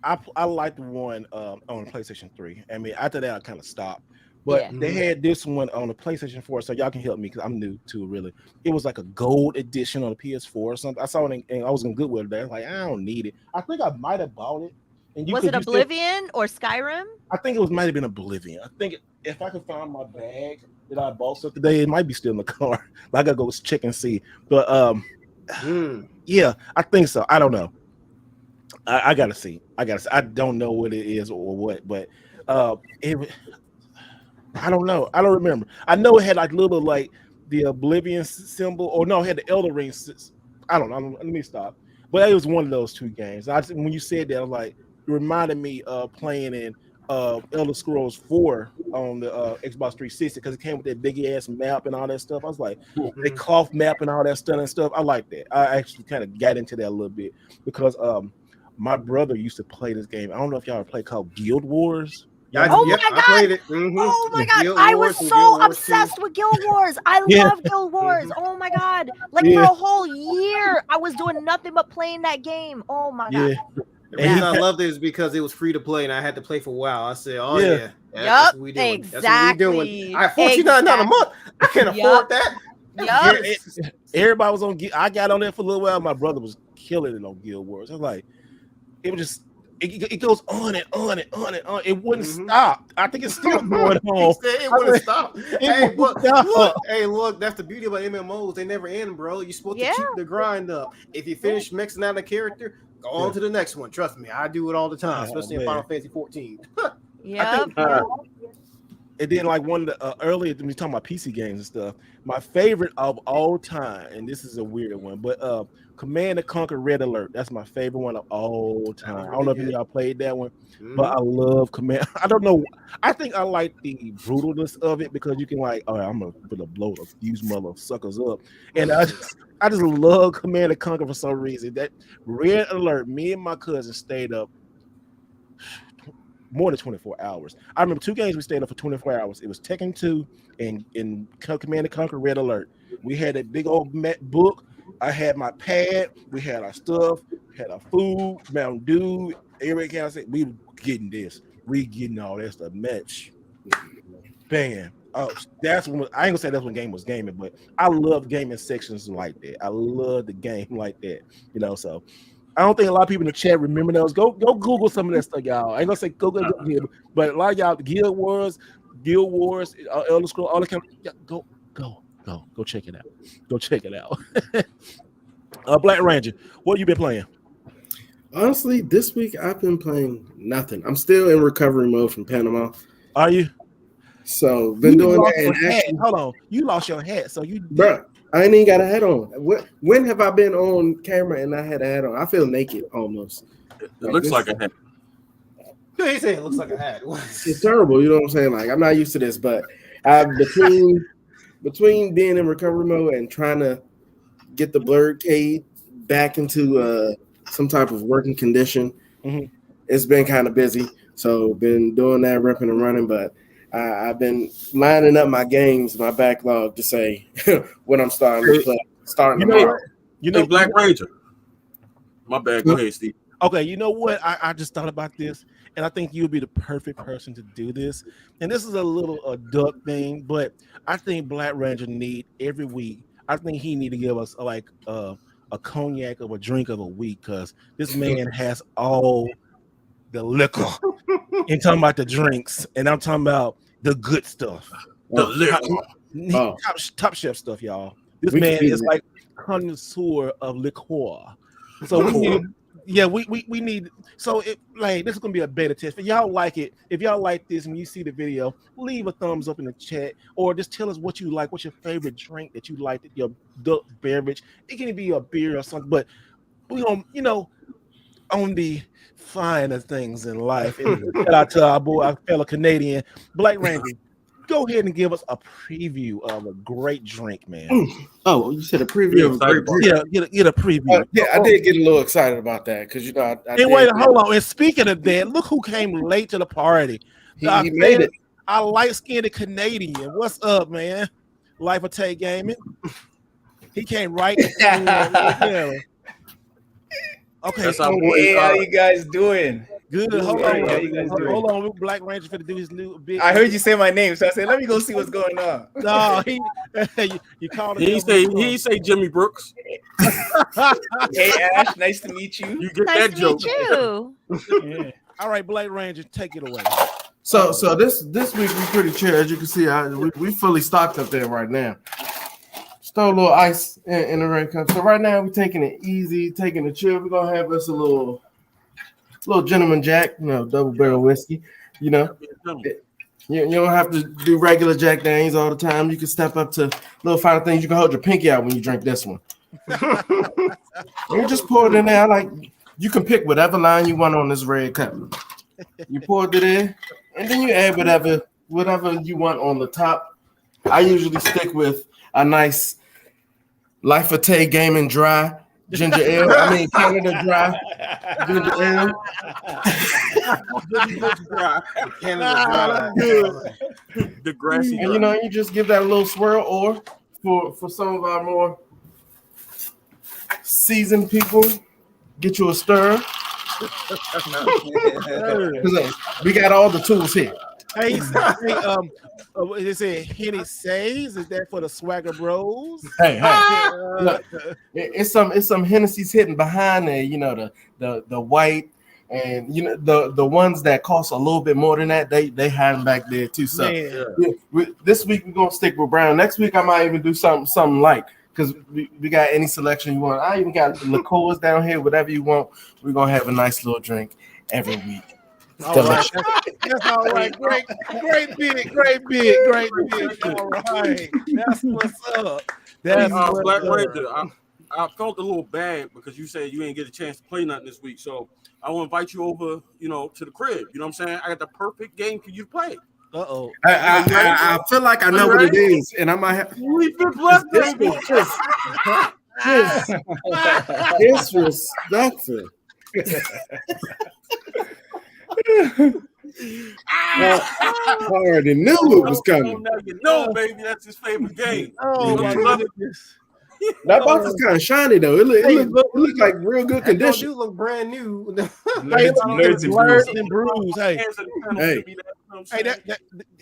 I liked one on PlayStation 3. I mean, after that, I kind of stopped. But they had this one on the PlayStation 4, so y'all can help me because I'm new to it, really. It was like a gold edition on the PS4 or something. I saw it and I was in Goodwill there. Like, I don't need it. I think I might have bought it. And was it Oblivion or Skyrim? I think it might have been Oblivion. I think if I could find my bag that I bought stuff today, it might be still in the car. I gotta go check and see. But yeah, I think so. I don't know. I gotta see. I don't know what it is or what, but I don't know. I don't remember. I know it had like little like the Oblivion symbol, or no, it had the Elder Ring. I don't know. Let me stop. But it was one of those two games. When you said that, I was like, it reminded me of playing in Elder Scrolls 4 on the Xbox 360 because it came with that big ass map and all that stuff. I was like, the cloth map and all that stuff. I like that. I actually kind of got into that a little bit because my brother used to play this game. I don't know if y'all ever played called Guild Wars. My god! I played it. Oh my god! I was so obsessed with Guild Wars. I love Guild Wars. Oh my god! Like for a whole year, I was doing nothing but playing that game. Oh my god! The reason I loved it is because it was free to play and I had to play for a while. I said, "Oh yeah, that's what we doing. Exactly. That's what we doing." I $49 a month. I can't afford that. Everybody was on. I got on there for a little while. My brother was killing it on Guild Wars. I was like, it was just. It goes on and on and on and on. It wouldn't stop. I think it's still going on. It wouldn't stop. Look, that's the beauty about MMOs. They never end, bro. You're supposed to keep the grind up. If you finish maxing out a character, go on to the next one. Trust me, I do it all the time, especially in Final Fantasy 14. And then like one of the earlier, we talking about PC games and stuff. My favorite of all time, and this is a weird one, but Command & Conquer Red Alert. That's my favorite one of all time. I don't know if any of y'all played that one, but I love Command. I don't know. I think I like the brutalness of it because you can like, all right, I'm gonna put a blow of these mother suckers up, and I just love Command & Conquer for some reason. That Red Alert, me and my cousin stayed up more than 24 hours. I remember two games we stayed up for 24 hours. It was Tekken 2 and Command & Conquer Red Alert. We had a big old book. I had my pad. We had our stuff. We had our food, Mountain Dew. Everybody kind of said, we were getting this. We getting all that stuff. Match. Bam. Oh, that's when I ain't gonna say that's when game was gaming, but I love gaming sections like that. I love the game like that. So I don't think a lot of people in the chat remember those. Go Google some of that stuff, y'all. I ain't gonna say go, but a lot of y'all, Guild Wars, Elder Scrolls, all the kind of go check it out. Go check it out. Black Ranger, what you been playing? Honestly, this week I've been playing nothing. I'm still in recovery mode from Panama. Are you? So been doing that. Hold on, you lost your hat, so you, bro. I ain't even got a hat on. When have I been on camera and I had a hat on? I feel naked almost. It looks like a hat. He said it looks like a hat. It's terrible. You know what I'm saying? Like I'm not used to this, but between being in recovery mode and trying to get the blurred cade back into some type of working condition, it's been kind of busy. So been doing that, ripping and running, but I've been lining up my games, my backlog to say when I'm starting to play. Hey, Black Ranger. My bad. Go ahead, Steve. Okay, you know what? I just thought about this, and I think you'll be the perfect person to do this. And this is a little adult thing, but I think Black Ranger need every week. I think he need to give us like a cognac of a drink of a week because this man has all the liquor. And talking about the drinks, and I'm talking about the good stuff. The liquor. Top shelf stuff, y'all. This We man can do is that. like connoisseur of liqueur. So we need, yeah, we need. So it like this is gonna be a beta test. If y'all like it, if y'all like this and you see the video, leave a thumbs up in the chat, or just tell us what you like. What's your favorite drink that you like? Your adult beverage. It can be a beer or something, but we gonna, on the finer things in life. And shout out to our fellow Canadian Black Ranger. Go ahead and give us a preview of a great drink, man. Oh, you said a preview of a great drink. Yeah, get a preview. Yeah, I did get a little excited about that because I And wait, hold on. And speaking of that, look who came late to the party. He made it. Our light-skinned Canadian. What's up, man? Life of Tay Gaming. He came right. Yeah. Okay, That's so our boy. Hey, how you guys doing? good. Hold How on. you guys doing? Hold on. Black Ranger finna do his new big. I heard you say my name, so I said, let me go see what's going on. No, you called him. He say Jimmy Brooks. Hey, Ash, nice to meet you. You get Nice that to joke. meet you. Yeah. All right, Black Ranger, take it away. So this week we pretty chill. As you can see, we fully stocked up there right now. Throw a little ice in the red cup. So right now we're taking it easy, taking it chill. We're gonna have us a little gentleman Jack, double barrel whiskey. You don't have to do regular Jack Daniels all the time. You can step up to little finer things. You can hold your pinky out when you drink this one. You just pour it in there. You can pick whatever line you want on this red cup. You pour it in, and then you add whatever you want on the top. I usually stick with a nice Life of Tay Gaming dry ginger ale. I mean Canada dry ginger ale. The grassy. And you just give that a little swirl, or for some of our more seasoned people, get you a stir. We got all the tools here. Hey, is it Henny Says? Is that for the Swagger Bros? Hey, look, it's some Hennessy's hidden behind there. The white, and the ones that cost a little bit more than that. They have them back there too. So this week we're gonna stick with brown. Next week I might even do something light because we got any selection you want. I even got liqueurs down here. Whatever you want, we're gonna have a nice little drink every week. All right, that's all right. Great big. All right, that's what's up. That's what's Black up. Ranger. I felt a little bad because you said you didn't get a chance to play nothing this week. So I will invite you over, to the crib. You know what I'm saying? I got the perfect game for you to play. Uh-oh. I feel like I know what it is, and I might have disrespectful. I already knew it was coming. Now you know, baby, that's his favorite game. Oh my goodness. That box is kind of shiny though. It look like real good condition. You look brand new. Blurs and brews. Hey, Hey,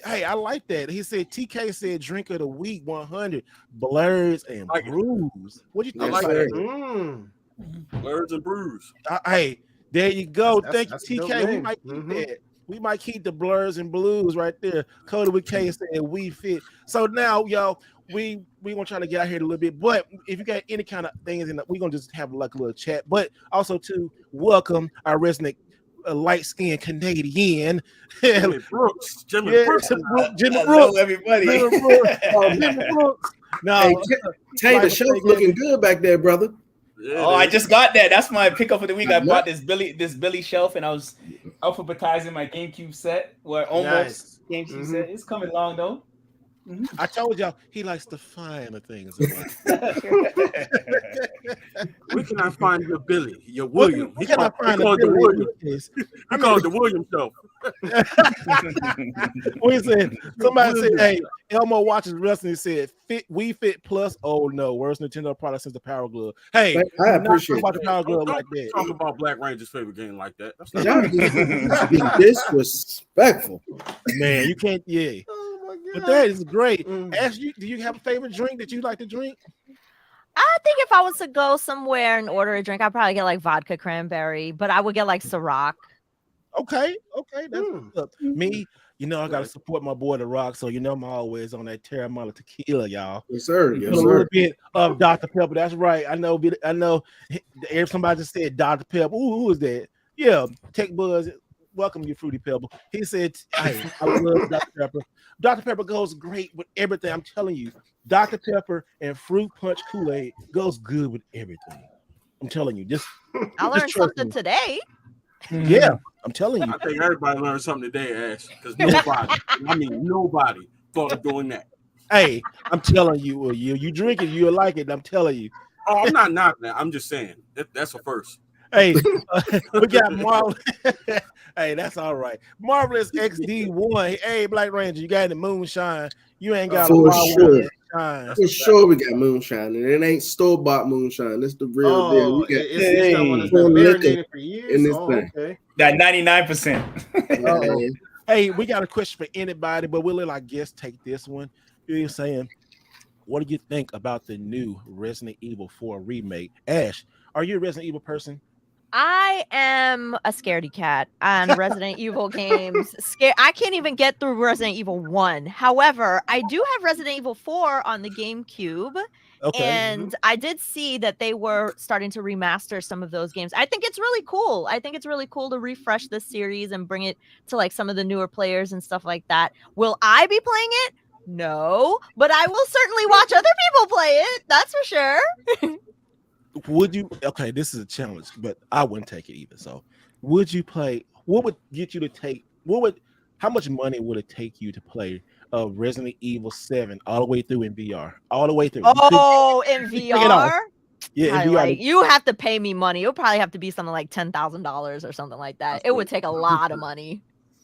hey, I like that. He said TK said drink of the week 100 blurs and brews. What do you think? I like about that. that? Blurs and brews. Hey, there you go. Thank That's you, a dope TK. We name. might keep that. We might keep the blurs and blues right there. Cody with K said we fit. So now, y'all, we gonna try to get out here a little bit. But if you got any kind of things, we're gonna just have like a little chat. But also to welcome our resident light-skinned Canadian Jimmy Brooks. Jimmy Brooks. Jimmy Hello, Brooks. everybody. Jimmy Brooks. No, Hey, Tay, the shelf looking good back there, brother. Yeah, Oh, I just got that. That's my pickup of the week. I bought this Billy shelf, and I was alphabetizing my GameCube set. Almost GameCube set. It's coming along though. I told y'all he likes the finer things in life. Where can I find your Billy? Your William? Where can I find called a the William. Billy? I call it the William show. We said somebody said, "Hey, Elmo watches wrestling." He said, "We fit plus." Oh no, worst Nintendo product since the Power Glove. Hey, I appreciate about the Power Glove Don't like that. talk about Black Ranger's favorite game like that. That's not Y'all just be disrespectful. Man, you can't. Yeah, Oh my but god. that is great. Ash, do you have a favorite drink that you like to drink? I think if I was to go somewhere and order a drink, I'd probably get like vodka cranberry, but I would get like Ciroc. Okay, that's what's up. Me, I gotta support my boy The Rock, so I'm always on that Terramana tequila, y'all. Yes, sir. A little bit of Dr. Pepper. That's right. I know. If somebody just said Dr. Pepper, who is that? Yeah, Tech Buzz. Welcome you, Fruity Pebble. He said, "Hey, I love Dr. Pepper. Dr. Pepper goes great with everything. I'm telling you, Dr. Pepper and Fruit Punch Kool-Aid goes good with everything. I'm telling you. I learned something today. Yeah, I'm telling you. I think everybody learned something today, Ash, because nobody thought of doing that. Hey, I'm telling you, you drink it, you'll like it. I'm telling you. Oh, I'm not knocking that. I'm just saying that's a first. Hey, we got Marvelous. Hey, that's all right. Marvelous XD1. Hey, Black Ranger, you got the moonshine. You ain't got for sure. For sure, we got moonshine, and it ain't store-bought moonshine. It's the real deal. We got it's that one that's been marinated for years. In this thing. Okay. That 99%. Hey, we got a question for anybody, but we'll let our guests take this one. You're saying, what do you think about the new Resident Evil 4 remake? Ash, are you a Resident Evil person? I am a scaredy cat on Resident Evil games. I can't even get through Resident Evil 1. However, I do have Resident Evil 4 on the GameCube. Okay. And I did see that they were starting to remaster some of those games. I think it's really cool. I think it's really cool to refresh this series and bring it to like some of the newer players and stuff like that. Will I be playing it? No, but I will certainly watch other people play it. That's for sure. Would you? Okay, this is a challenge, but I wouldn't take it either. So, would you play? What would get you to take? How much money would it take you to play Resident Evil 7 all the way through in VR? All the way through. Oh, in VR? Yeah, in VR. Like, you have to pay me money. It'll probably have to be something like $10,000 or something like that. It would take a lot of money.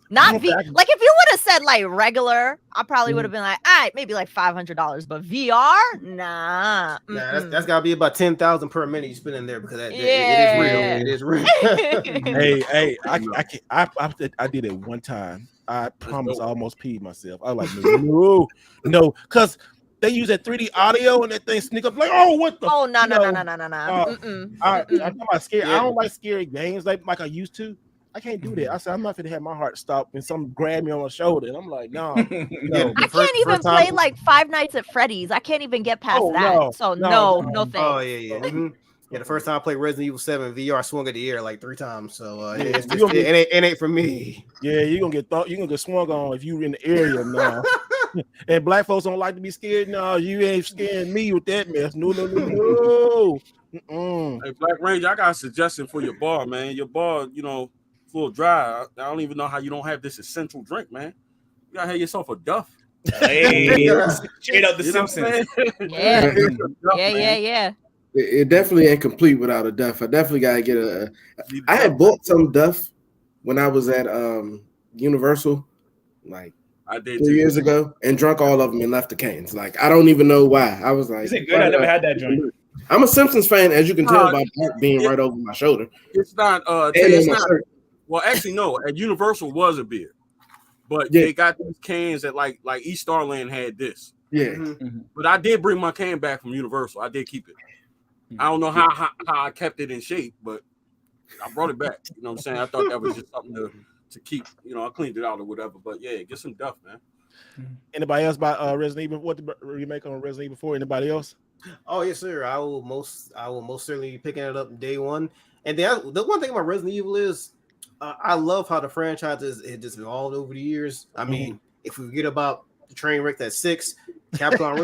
Not like if you would have said like regular, I probably would have been like, all right, maybe like $500. But VR, nah. That's gotta be about 10,000 per minute you spend in there because it is real. Hey, I did it one time. I promise I almost peed myself. I was like, no, because they use that 3D audio and that thing sneak up like, oh, what the? Oh, no. I'm about scared. I don't like scary games like I used to. I can't do that. I said I'm not gonna have my heart stop and some grab me on the shoulder, and I'm like, no. I can't even play like Five Nights at Freddy's. I can't even get past that. No thanks. Oh yeah. Yeah, the first time I played Resident Evil 7 VR, I swung at the air like 3 times. So it ain't for me. Yeah, you're gonna get swung on if you in the area now. And black folks don't like to be scared. No, you ain't scaring me with that mess. No. Hey, Black Ranger, I got a suggestion for your bar, man. Your bar, full dry. I don't even know how you don't have this essential drink, man. You gotta have yourself a Duff. Hey, straight out the Simpsons. Yeah. It definitely ain't complete without a Duff. I definitely gotta get I had bought some Duff when I was at Universal, like I did 2 years ago, and drunk all of them and left the cans. Like I don't even know why. I was like, is it good? I never had that drink. I'm a Simpsons fan, as you can tell by being right over my shoulder. It's not. It's not. Well, actually, no. At Universal was a beer, but they got these cans that like East Starland had this. Yeah. But I did bring my can back from Universal. I did keep it. I don't know how I kept it in shape, but I brought it back. You know what I'm saying? I thought that was just something to keep. I cleaned it out or whatever. But yeah, get some Duff, man. Anybody else about Resident Evil? What the remake on Resident Evil 4? Anybody else? Oh yes, sir. I will most certainly be picking it up day one. And the one thing about Resident Evil is I love how the franchise has just evolved over the years. I mean, if we forget about the train wreck at 6, Capcom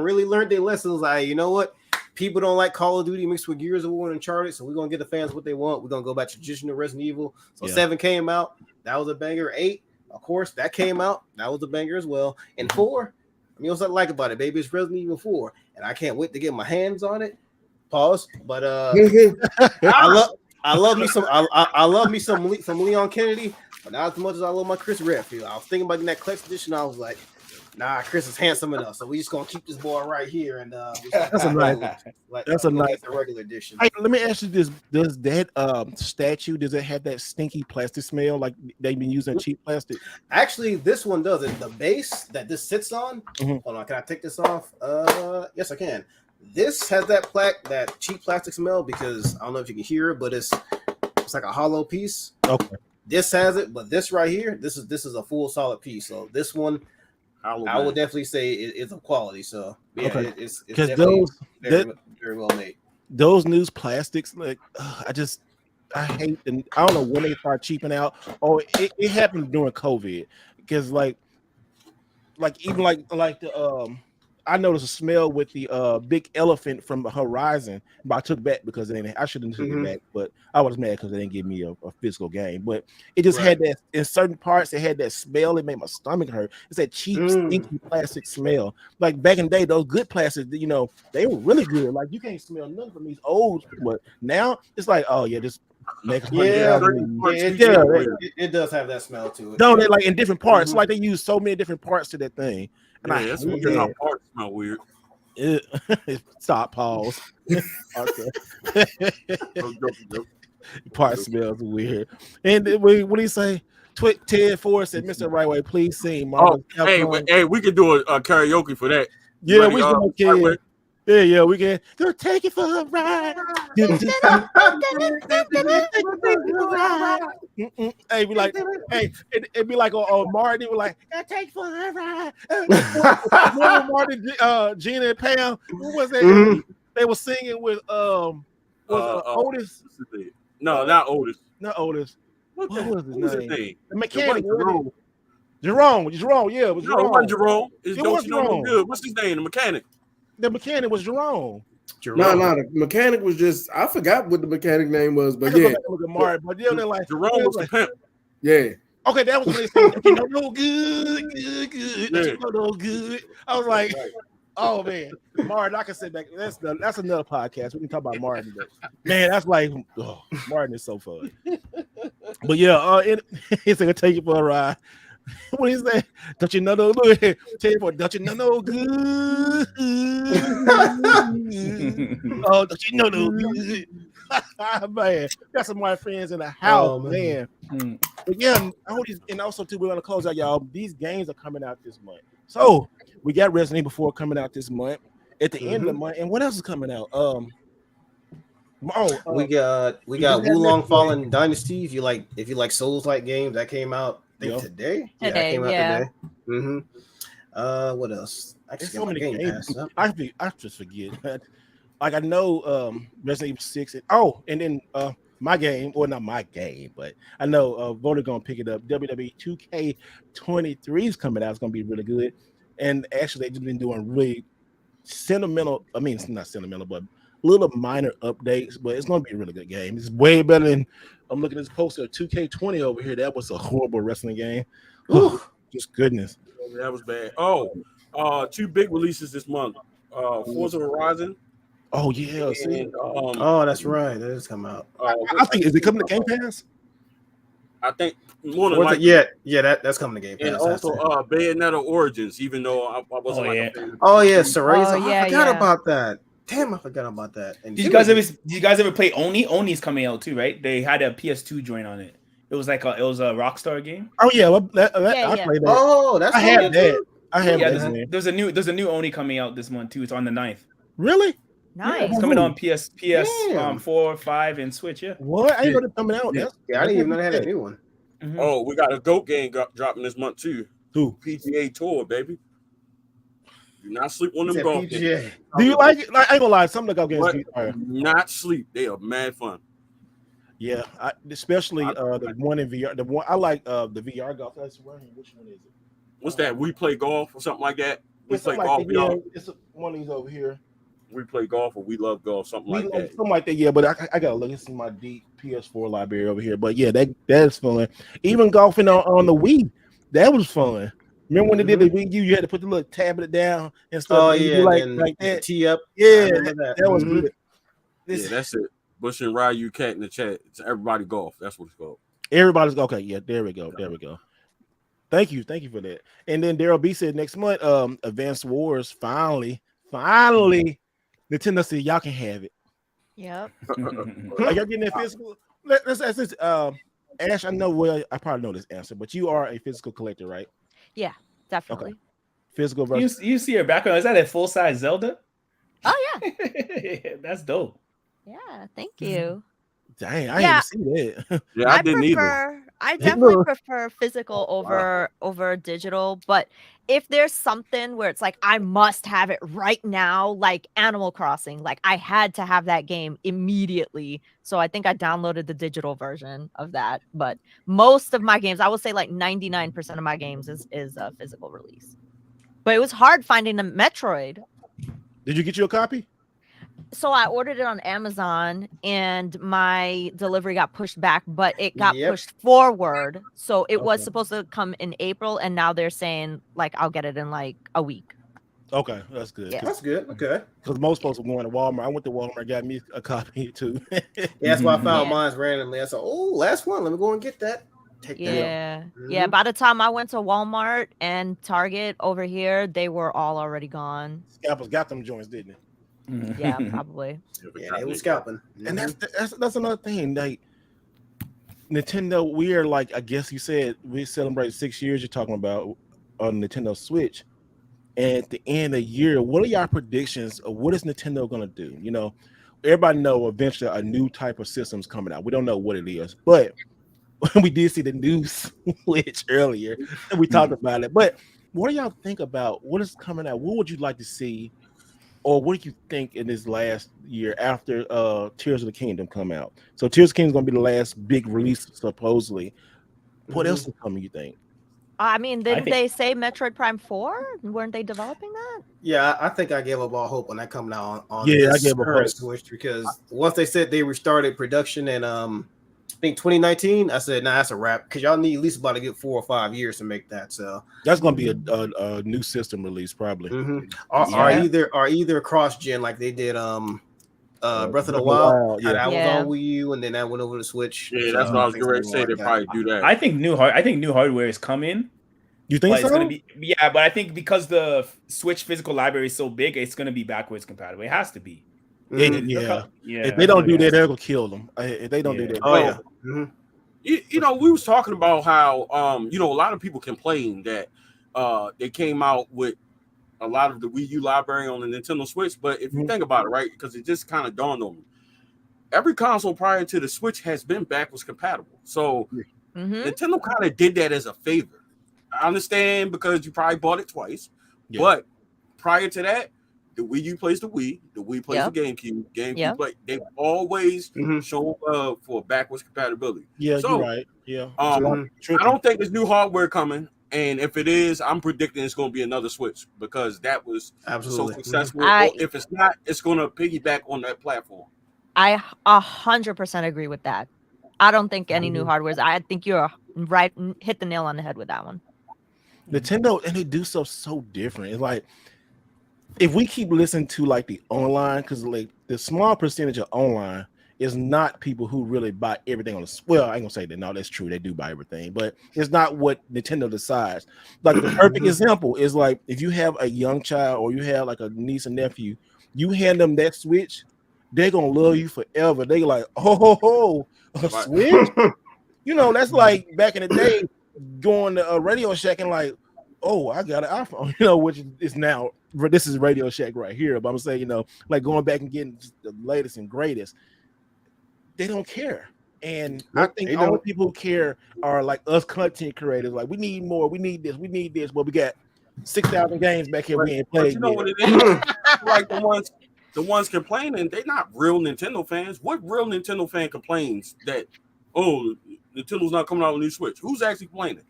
really learned their lessons. Like, you know what? People don't like Call of Duty mixed with Gears of War and Uncharted, so we're gonna get the fans what they want. We're gonna go back to traditional Resident Evil. So 7 came out, that was a banger. 8, of course, that came out, that was a banger as well. And 4, I mean, what's I like about it, baby? It's Resident Evil 4, and I can't wait to get my hands on it. Pause. But I love me some Leon Kennedy, but not as much as I love my Chris Redfield. I was thinking about getting that collector's edition. I was like, nah, Chris is handsome enough, so we just gonna keep this boy right here. And that's a nice regular edition. Hey, let me ask you this: does that statue have that stinky plastic smell like they've been using cheap plastic? Actually, this one does it. The base that this sits on. Hold on, can I take this off? Yes, I can. This has that cheap plastic smell because I don't know if you can hear it, but it's It's like a hollow piece. Okay. This has it, but this right here, this is a full solid piece. So this one, I would definitely say it's of quality. So yeah, Okay. it's Because definitely very well made. Those new plastics, like I hate them. I don't know when they start cheaping out. Oh, it happened during COVID because like even like the I noticed a smell with the big elephant from Horizon, but I took back because I shouldn't have took it back, but I was mad because they didn't give me a physical game. But it just had that in certain parts, it had that smell, it made my stomach hurt. It's that cheap, stinky plastic smell. Like back in the day, those good plastics, you know, they were really good. Like you can't smell nothing from these old, but now it's like, oh yeah, just make it does have that smell to it. No, they like in different parts. Like they use so many different parts to that thing. And that's how parts smell weird. Stop, pause. Part smells weird. And what do you say? Ted Ford said, "Mr. Wright Way, please sing." Hey, we can do a karaoke for that. Yeah, we can. Yeah, we can. Gonna take it for a ride. Hey, be like, it'd be like on Martin. It was like, gonna take it for a ride. Martin, Gina and Pam. Who was that? They were singing with Otis. No, not Otis. Not Otis. What was his name? The mechanic. Jerome. Yeah, it was Jerome. No, it wasn't Jerome. It was Jerome. Good. What's his name? The mechanic. The mechanic was Jerome. No, the mechanic was just, I forgot what the mechanic name was, but yeah. But yeah, they're like Jerome was the pimp. Yeah. Okay, that was when they said, you know, no good. You know, no good. I was like, oh man, Martin, I can sit back. That's another podcast. We can talk about Martin, but man, that's like, Martin is so fun. But yeah, it's gonna take you for a ride. What is that? Don't you know no good? Don't you know no good? Oh, don't you know no good? Man, got some of my friends in the house, man. But yeah, and also too, we're gonna close out, y'all. These games are coming out this month. So we got Resident Evil 4 coming out this month. At the end of the month, and what else is coming out? We got Wulong Fallen Dynasty. If you like Souls-like games, that came out today. Yeah, that came out today. What else? I just so many games. I just forget. Like I know Resident Evil 6 and then my game, or not my game, but I know Voter gonna pick it up. WWE 2K23 is coming out. It's gonna be really good. And actually, they've just been doing really sentimental. I mean, it's not sentimental, but little minor updates. But it's gonna be a really good game. It's way better than. I'm looking at this poster 2K20 over here. That was a horrible wrestling game. Just goodness. That was bad. Two big releases this month. Forza Horizon. Oh yeah. And, that's right. That is coming out. I think is it coming to Game Pass? I think more than likely. That's coming to Game Pass. And also Bayonetta Origins, even though I wasn't a fan. Oh yeah, Cereza. I forgot about that. Damn, I forgot about that. And did you guys ever play Oni? Oni's coming out too, right? They had a PS2 joint on it. It was a Rockstar game. Oh yeah, I played that. Oh, that's I had that. I have that. There's a new Oni coming out this month too. It's on the 9th. Really? Nice. Yeah, it's coming on PS 4, 5, and Switch. Yeah. What? I didn't know they're coming out. I didn't even know they had a new one. Mm-hmm. Oh, we got a GOAT game dropping this month too. Who? PGA Tour, baby. Do not sleep on them golf games. Do you like it? Like, I ain't gonna lie, some of the golf games are not sleep. They are mad fun. Yeah, especially the one in VR. The one I like the VR golf. That's right. Which one is it? What's that? We play golf or something like that. We play like golf. It's one of these over here. We play golf or we love golf, something like that. Something like that, yeah. But I gotta look into my deep PS4 library over here. But yeah, that's fun. Even golfing on the Wii, that was fun. Remember when they did the Wii U? You had to put the little tablet down and stuff. Oh yeah, like that. Tee up. Yeah, that was good. Yeah, that's it. Bush and Ryu Cat in the chat. It's everybody golf. That's what it's called. Everybody's okay. Yeah, there we go. Thank you for that. And then Daryl B said next month, Advanced Wars finally. Nintendo said y'all can have it. Yep. Are y'all getting that physical? Let's ask this. Ash, I probably know this answer, but you are a physical collector, right? Yeah, definitely. Okay. Physical versus. You see her background. Is that a full size Zelda? Oh yeah. That's dope. Yeah, thank you. Dang, I Yeah. didn't see that. Yeah, I didn't either. I definitely Look. prefer physical over digital, but if there's something where it's like I must have it right now, like Animal Crossing, like I had to have that game immediately. So I think I downloaded the digital version of that. But most of my games, I would say like 99% of my games is a physical release. But it was hard finding the Metroid. Did you get you a copy? So I ordered it on Amazon and my delivery got pushed back, but it got pushed forward. So it was supposed to come in April, and now they're saying like I'll get it in like a week. Okay, that's good. Yeah. That's good. Okay. Because most folks are going to Walmart. I went to Walmart, got me a copy too. Yeah, that's why I found Yeah. mine randomly. I said, "Oh, last one. Let me go and get that." Take that. Yeah. Mhm. Yeah. By the time I went to Walmart and Target over here, they were all already gone. Scalpers got them joints, didn't it? Yeah, probably. Yeah, they were scalping. And that's another thing. Like Nintendo, we are like, I guess you said we celebrate 6 years. You're talking about on Nintendo Switch, and at the end of the year, what are y'all predictions of what is Nintendo gonna do? You know, everybody know eventually a new type of system's coming out. We don't know what it is, but we did see the new Switch earlier, and we talked about it. But what do y'all think about what is coming out? What would you like to see? Or what do you think in this last year after Tears of the Kingdom come out? So Tears of the Kingdom is going to be the last big release, supposedly. What else is coming, you think? I mean, didn't they say Metroid Prime 4? Weren't they developing that? Yeah, I think I gave up all hope when that coming out on Yeah, this I gave up current hope. Switch because once they said they restarted production in I think 2019, I said, nah, that's a wrap because y'all need at least about a good 4 or 5 years to make that. So That's going to be a new system release, probably. or either cross gen like they did Breath of the Wild. Yeah. That was on Wii U and then that went over to Switch. Yeah, So that's what I was think getting ready to say. something They like probably do that. I think new hardware is coming. You think But so? it's gonna be but I think because the Switch physical library is so big, it's gonna be backwards compatible. It has to be. Yeah. Yeah. If they don't do that, they're going to kill them. If they don't do that. Oh yeah. Mhm. You know, we was talking about how you know, a lot of people complain that they came out with a lot of the Wii U library on the Nintendo Switch, but if you think about it, right, because it just kind of dawned on me, every console prior to the Switch has been backwards compatible. So Nintendo kind of did that as a favor. I understand because you probably bought it twice, but prior to that, the Wii U plays the Wii plays the GameCube play. They've always shown love for backwards compatibility. Yeah, so, you're right. Yeah. I don't think there's new hardware coming, and if it is, I'm predicting it's going to be another Switch because that was so successful. If it's not, it's going to piggyback on that platform. I 100% agree with that. I don't think any new hardware. I think you're right. Hit the nail on the head with that one. Nintendo, and they do stuff so different. It's like if we keep listening to like the online, because like the small percentage of online is not people who really buy everything on the. Well, I ain't gonna say that. No, that's true. They do buy everything, but it's not what Nintendo decides. Like the perfect example is like if you have a young child or you have like a niece and nephew, you hand them that Switch, they're gonna love you forever. They like, oh, a Switch. You know, that's like back in the day going to a Radio Shack and like, oh, I got an iPhone, you know, which is now, this is Radio Shack right here, but I'm saying, you know, like going back and getting the latest and greatest, they don't care. And I think all the people who care are like us content creators, like we need more, we need this, but we got 6,000 games back here we ain't played. You know what it is? Like the ones complaining, they're not real Nintendo fans. What real Nintendo fan complains that, oh, Nintendo's not coming out with a new Switch? Who's actually complaining?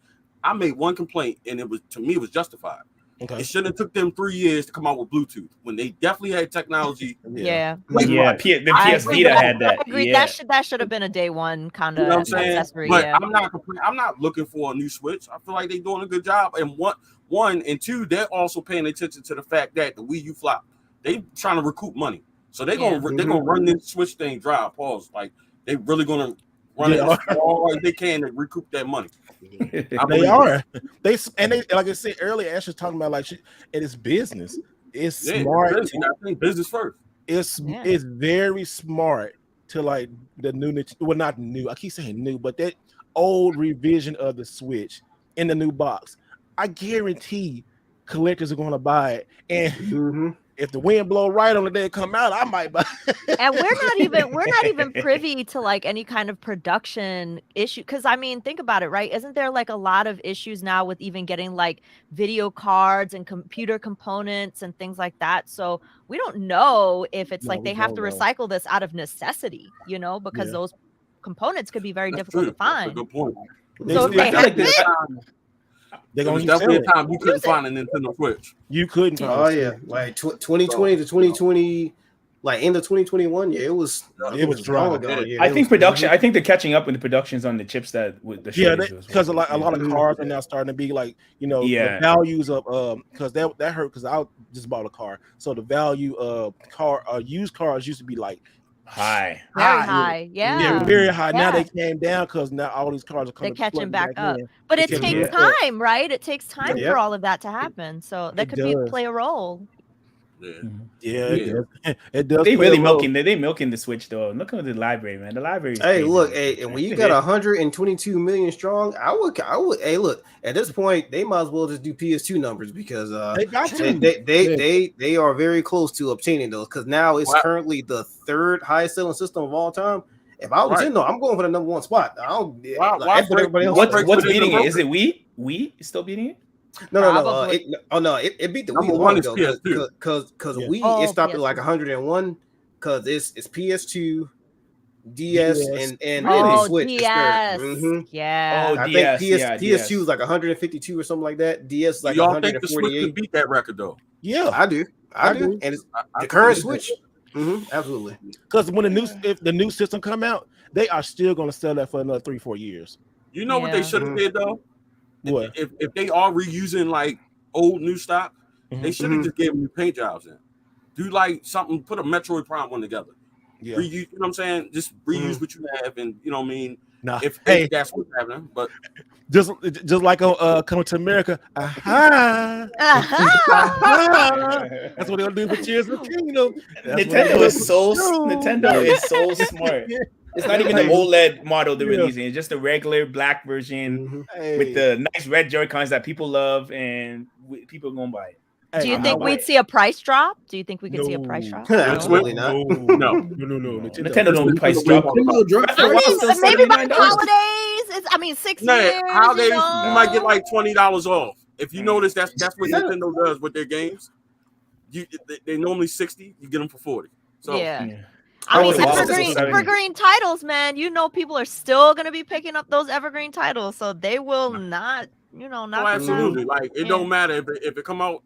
I made one complaint, and it was, to me, it was justified. Okay. It shouldn't have took them 3 years to come out with Bluetooth when they definitely had technology. Yeah. The PS Vita had that. I agree. Yeah. That should have been a day one kind of You know what I'm saying? accessory. But Yeah. I'm not looking for a new Switch. I feel like they're doing a good job. And one and two, they're also paying attention to the fact that the Wii U flopped. They trying to recoup money, so they're gonna run this Switch thing dry. Pause. Like they really gonna run it all they can to recoup that money. They are. They like I said earlier. Ash was talking about like it's business. It's smart. I think business first. It's very smart to like the new. Well, not new. I keep saying new, but that old revision of the Switch in the new box. I guarantee collectors are going to buy it, and if the wind blow right on the day it come out, I might buy. And we're not even privy to like any kind of production issue. Because I mean, think about it, right? Isn't there like a lot of issues now with even getting like video cards and computer components and things like that? So we don't know if it's like they have to recycle this out of necessity, you know, because those components could be very difficult to find. That's a good point. So if they have there was definitely a time you couldn't find a Nintendo Switch. You couldn't. Oh yeah, like 2020 to 2020, like end of 2021. Yeah, it was dry. Yeah, I think production. I think they're catching up with the productions on the chips that with the because a lot of cars are now starting to be like, you know, the values of because that hurt because I just bought a car, so the value of used cars used to be like very high. Yeah, very high. Now they came down because now all these cars are coming. They're catching back up, but it takes time, right? It takes time for all of that to happen. So that could play a role. It does. They really milking. They milking the Switch though. Look at the library, man. The library. And when you got 122 million strong, I would. Hey, look. At this point, they might as well just do PS2 numbers because they are very close to obtaining those because now it's currently the third highest selling system of all time. If I was Nintendo, I'm going for the number one spot. Everybody else. What's beating it? Is it Wii? Wii is still beating it? No. It beat the number Wii one is though, PS2 because Wii it stopped at like 101 because it's PS2, DS, and Switch. DS. Yeah. I think PS2 is like 152 or something like that. DS is like y'all 148. think the Switch can beat that record though? Yeah, I do. And it's the current Switch. Absolutely. Because when if the new system come out, they are still going to sell that for another 3-4 years. You know what they should have did though? What? If they are reusing like old new stock, they should have just gave them new paint jobs in. Do like something, put a Metroid Prime one together. Yeah. Reuse, you know what I'm saying? Just reuse what you have, and you know what I mean. Nah. If that's what's happening, but just like Coming to America, that's what they'll do for Tears of the Kingdom. Nintendo is so smart. It's not even the OLED model they're releasing. It's just the regular black version with the nice red Joy-Cons that people love and people are going to buy it. Do you think we'd see a price drop? Do you think we could see a price drop? Absolutely not. No. Nintendo don't price drop. Maybe by the holidays. 6 years. Holidays, you might get like $20 off. If you notice, that's what Nintendo does with their games. They normally $60. You get them for $40. So I mean, evergreen titles, man. You know, people are still gonna be picking up those evergreen titles, so they will not. Absolutely. Like it don't matter if it come out.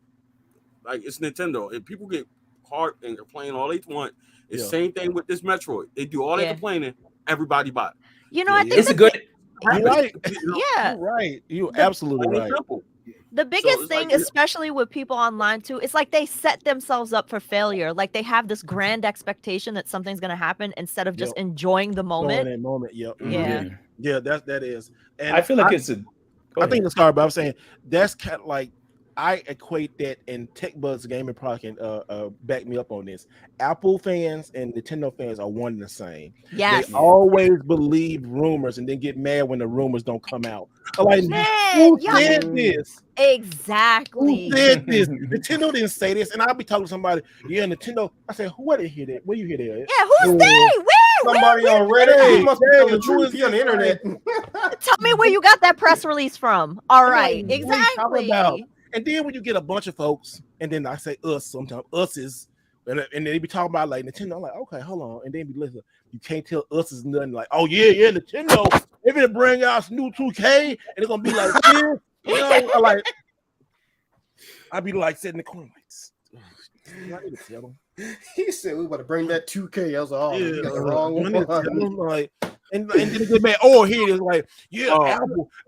Like it's Nintendo. If people get hard and complain all they want, it's the same thing with this Metroid. They do all that complaining. Everybody buy it. You know, I think it's a good. You're right. You're right. You're absolutely right. The biggest thing, especially with people online too, it's like they set themselves up for failure. Like they have this grand expectation that something's going to happen instead of just enjoying the moment. Yeah, that is. And I feel like it's a. I think it's hard, but I'm saying that's kind of like I equate that, and TechBuzz Gaming Product can back me up on this. Apple fans and Nintendo fans are one and the same. Yes. They always believe rumors and then get mad when the rumors don't come out. Like, who said this? Exactly. Who said this? Nintendo didn't say this. And I'll be talking to somebody, Nintendo. I said, where did hear that? Where you hear that? Yeah, who's they? Somebody on Reddit. He must be telling the truth. He on the internet. Tell me where you got that press release from. All right. Exactly. And then when you get a bunch of folks, and then I say us sometimes, us is, and they be talking about like Nintendo. I'm like, okay, hold on. And then be listening. You can't tell us is nothing. Like, oh yeah, Nintendo. They're gonna bring out new 2K, and it's gonna be like this. You know, I'd be like sitting in the corner like, he said we about to bring that 2K. I was like, oh, wrong one. Like, and then they get mad. Oh, here it is like,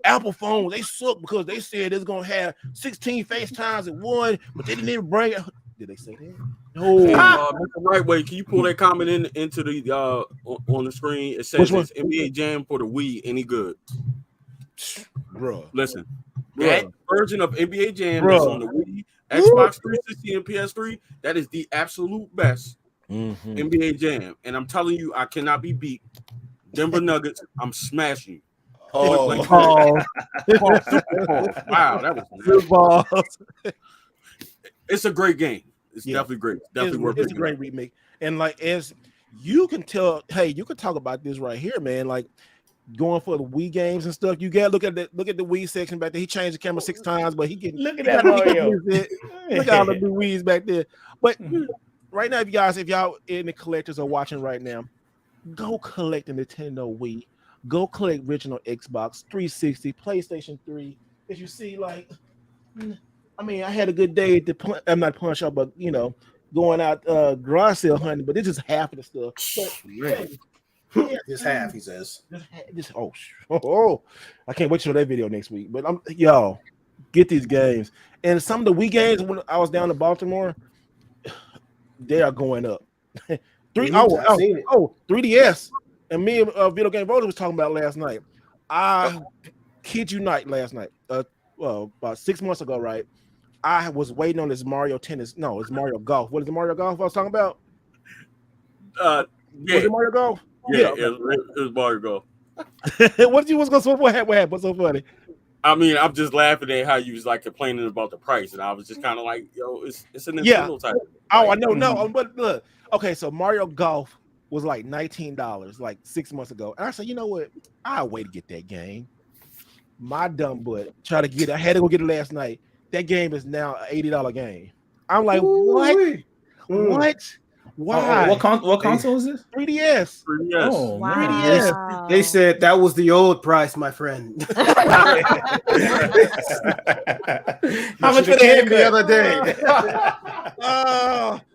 Apple phones, they suck because they said it's gonna have 16 FaceTimes at one, but they didn't even bring it. Did they say that? No. Mr. Right Way, can you pull that comment into the on the screen? It says it's NBA Jam for the Wii any good? Bro, listen, that version of NBA Jam that's on the Wii, Xbox 360, and PS3, that is the absolute best NBA Jam. And I'm telling you, I cannot be beat. Denver Nuggets, I'm smashing you. Wow, that was good balls. It's a great game. It's definitely great. Definitely worth it's a great remake. And like as you can tell, hey, you can talk about this right here, man. Like going for the Wii games and stuff. You got look at the Wii section back there. He changed the camera 6 times, but he can look at that Mario. Look at all the new Wii's back there. But right now, if y'all in the collectors are watching right now, go collect the Nintendo Wii. Go collect original Xbox 360, PlayStation 3. As you see, like, I mean, I had a good day at the I'm not punch up, but going out garage sale hunting. But this is half of the stuff. But, Just half, he says. I can't wait to show that video next week. But y'all get these games. And some of the Wii games when I was down in Baltimore, they are going up. 3DS. And me and Video Game Roller was talking about last night. I kid you not, last night, about 6 months ago, right? I was waiting on this Mario Tennis. No, it's Mario Golf. What is the Mario Golf I was talking about? Yeah. Was it Mario Golf? Yeah. It was Mario Golf. What happened? What's so funny? I mean, I'm just laughing at how you was like complaining about the price, and I was just kind of like, yo, it's a Nintendo type. Oh, I know, no, but look, okay, so Mario Golf was like $19 like 6 months ago, and I said, you know what? I'll wait to get that game. My dumb butt tried to get it. I had to go get it last night. That game is now an $80 game. I'm like, what? What? Why? What console is this? 3DS. 3DS. Oh, Wow. 3DS. They said that was the old price, my friend. How much for the haircut the other day?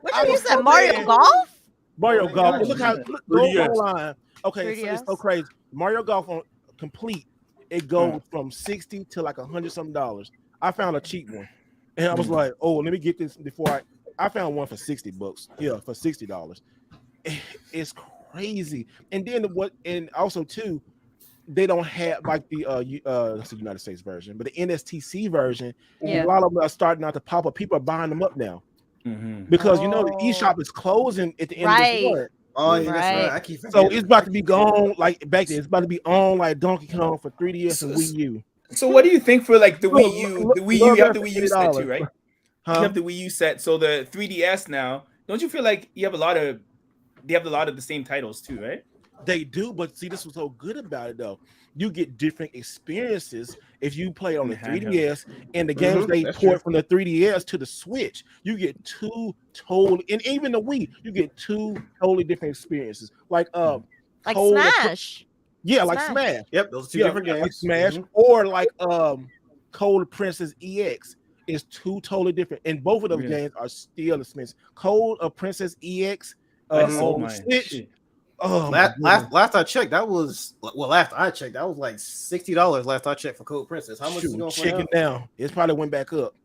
What you said? Mario Golf? Mario Golf. Look how go 3DS. online. Okay, so it's so crazy. Mario Golf on complete, it goes from $60 to like $100 something. I found a cheap one, and I was like, "Oh, let me get this before I found one for $60. Yeah, for $60. It's crazy. And then and also too, they don't have like the that's the United States version, but the NSTC version. A lot of them are starting out to pop up. People are buying them up now because the eShop is closing at the end of this month. Oh, yeah, that's right. I keep so it's about to be gone like back then. It's about to be on like Donkey Kong for 3DS and Wii U. So what do you think for like the Wii U? The Wii U, you have the Wii U set too, right? You have the Wii U set. So the 3DS now, don't you feel like they have a lot of the same titles too, right? They do, but see, this was so good about it though. You get different experiences if you play on the 3DS and the games they port from the 3DS to the Switch. You get two totally, and even the Wii, you get two totally different experiences. Like Smash. Yeah, like Smash. Yep, those are two different games. Like Smash, or like Code Princess EX is two totally different, and both of those games are still expensive. Code of Princess EX on Switch. Oh, last I checked, that was last I checked, that was like $60. Last I checked for Code Princess. How much is it going for now? Check it now. It's probably went back up.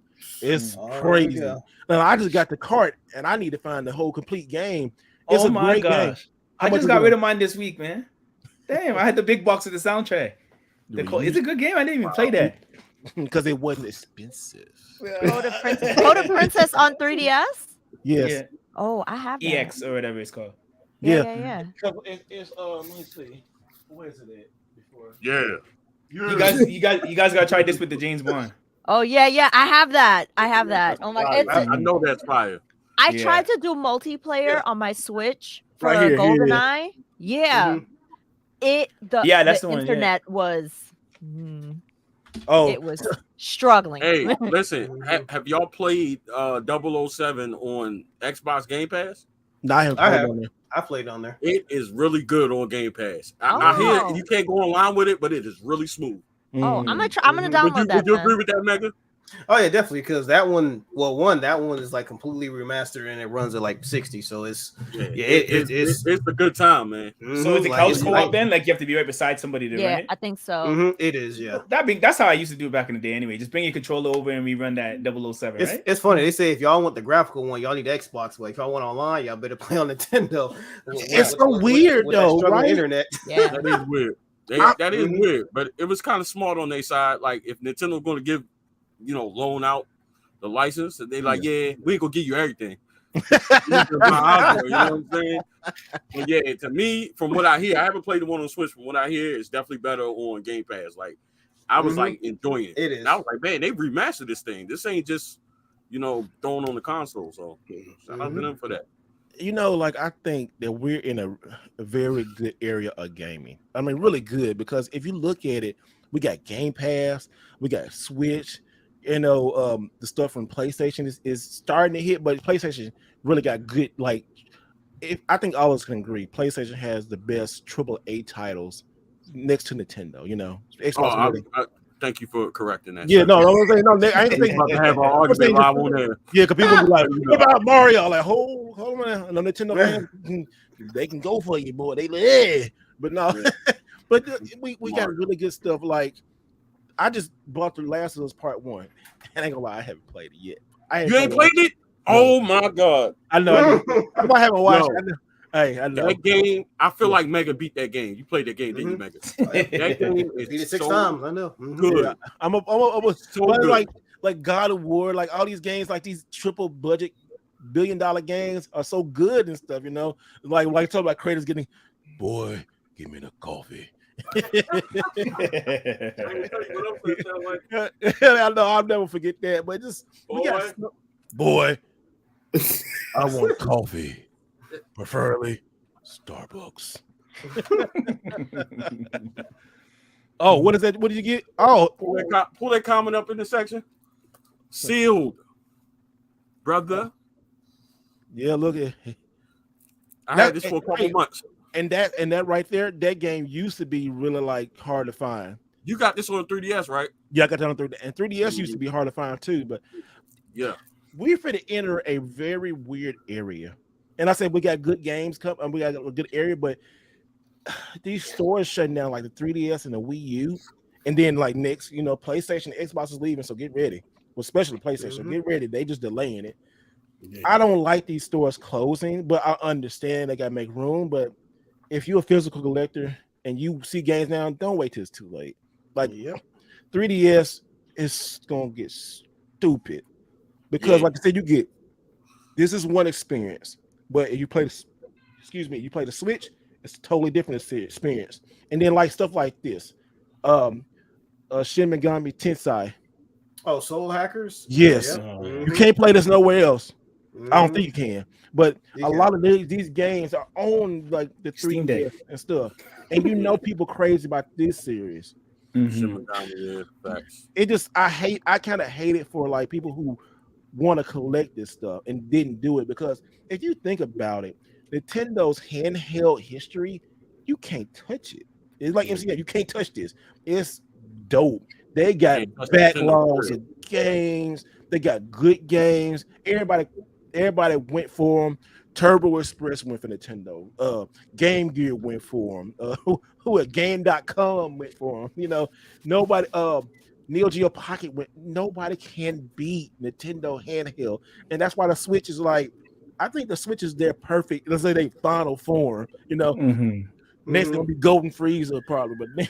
It's crazy. Now I just got the cart, and I need to find the whole complete game. It's a great game. I just got rid of mine this week, man. Damn, I had the big box of the soundtrack. It's a good game. I didn't even play that because it wasn't expensive. Code of Princess on 3DS. Yes. Yeah. Oh, I have that. EX or whatever it's called. Yeah. It's let me see. Where is it at? Before? Yeah. You guys gotta try this with the James Bond. Oh yeah. I have that. Oh my god. I know that's fire. I tried to do multiplayer on my Switch for GoldenEye. Yeah. That's the one. Internet was Oh, it was struggling. Hey, listen, have y'all played 007 on Xbox Game Pass? No, I have. I played on there. It is really good on Game Pass. I hear you can't go online with it, but it is really smooth. Oh, I'm gonna download that. Would you agree with that, Mega? Oh yeah, definitely. Because that one, that one is like completely remastered and it runs at like 60. So it's it's a good time, man. So is the couch co-op then? Like you have to be right beside somebody to run it? I think so. It is, yeah. That's how I used to do it back in the day. Anyway, just bring your controller over and we run that 007. Right? It's funny. They say if y'all want the graphical one, y'all need Xbox. But if y'all want online, y'all better play on Nintendo. It's so weird though, right? Internet. Yeah, that is weird. That is weird, but it was kind of smart on their side. Like if Nintendo's going to give, loan out the license, and they we ain't gonna give you everything. You know what I'm saying? But yeah, to me, from what I hear, I haven't played the one on Switch. From what I hear, it's definitely better on Game Pass. Like I was like enjoying it. It is. And I was like, man, they remastered this thing. This ain't just thrown on the console. So shout out to them for that. Like I think that we're in a very good area of gaming. I mean, really good, because if you look at it, we got Game Pass, we got Switch. The stuff from PlayStation is starting to hit, but PlayStation really got good. Like, I think all of us can agree, PlayStation has the best AAA titles next to Nintendo. Xbox. Thank you for correcting that. Yeah, no, I'm saying no. I ain't thinking about to have an argument live on there. Yeah, because people be like, "What about Mario?" Like, hold on, no, Nintendo fans, they can go for you, boy. They but no, but we got really good stuff. Like, I just bought The Last of Us Part 1, and I ain't gonna lie, I haven't played it yet. You ain't played it? Oh my god! I know. I haven't watched it. Hey, I know. That game, I feel like Mega beat that game. You played that game, didn't you, Mega? That game is beat it 6 times. I know. Good. Yeah. I'm so good. Like God of War, like all these games, like these triple budget $1 billion games are so good and stuff. Like talk about Kratos getting, boy, give me the coffee. I know, I'll never forget that. But just boy, I want coffee. Preferably Starbucks. Oh, what is that? What did you get? Oh, pull that comment up in the section. Sealed, brother. Yeah, look at. I had this for a couple months. And that right there, that game used to be really like hard to find. You got this on 3DS, right? Yeah, I got that on 3DS. And 3DS used to be hard to find too. But yeah, we're finna enter a very weird area. And I said we got good games we got a good area, but these stores shutting down, like the 3DS and the Wii U, and then like next, PlayStation, Xbox is leaving, so get ready. Well, especially PlayStation, get ready. They just delaying it. Yeah. I don't like these stores closing, but I understand they gotta make room. But if you're a physical collector and you see games now, don't wait till it's too late. Like 3DS is gonna get stupid because, like I said, this is one experience. But if you play the Switch, it's a totally different experience. And then like stuff like this, Shin Megami Tensei. Oh, Soul Hackers? Yes. You can't play this nowhere else. I don't think you can. But a lot of these games are on like the 3DS and stuff. And people crazy about this series. It just I kind of hate it for like people who want to collect this stuff and didn't do it, because if you think about it, Nintendo's handheld history, you can't touch it. It's like MCA, you can't touch this. It's dope. They got backlogs of games. They got good games. Everybody went for them. Turbo Express went for Nintendo. Game Gear went for them. Who at Game.com went for them. Nobody. Neo Geo Pocket went. Nobody can beat Nintendo handheld, and that's why the Switch is like. I think the Switch is their perfect. Let's say they final form. Next gonna be Golden Freezer probably, but they're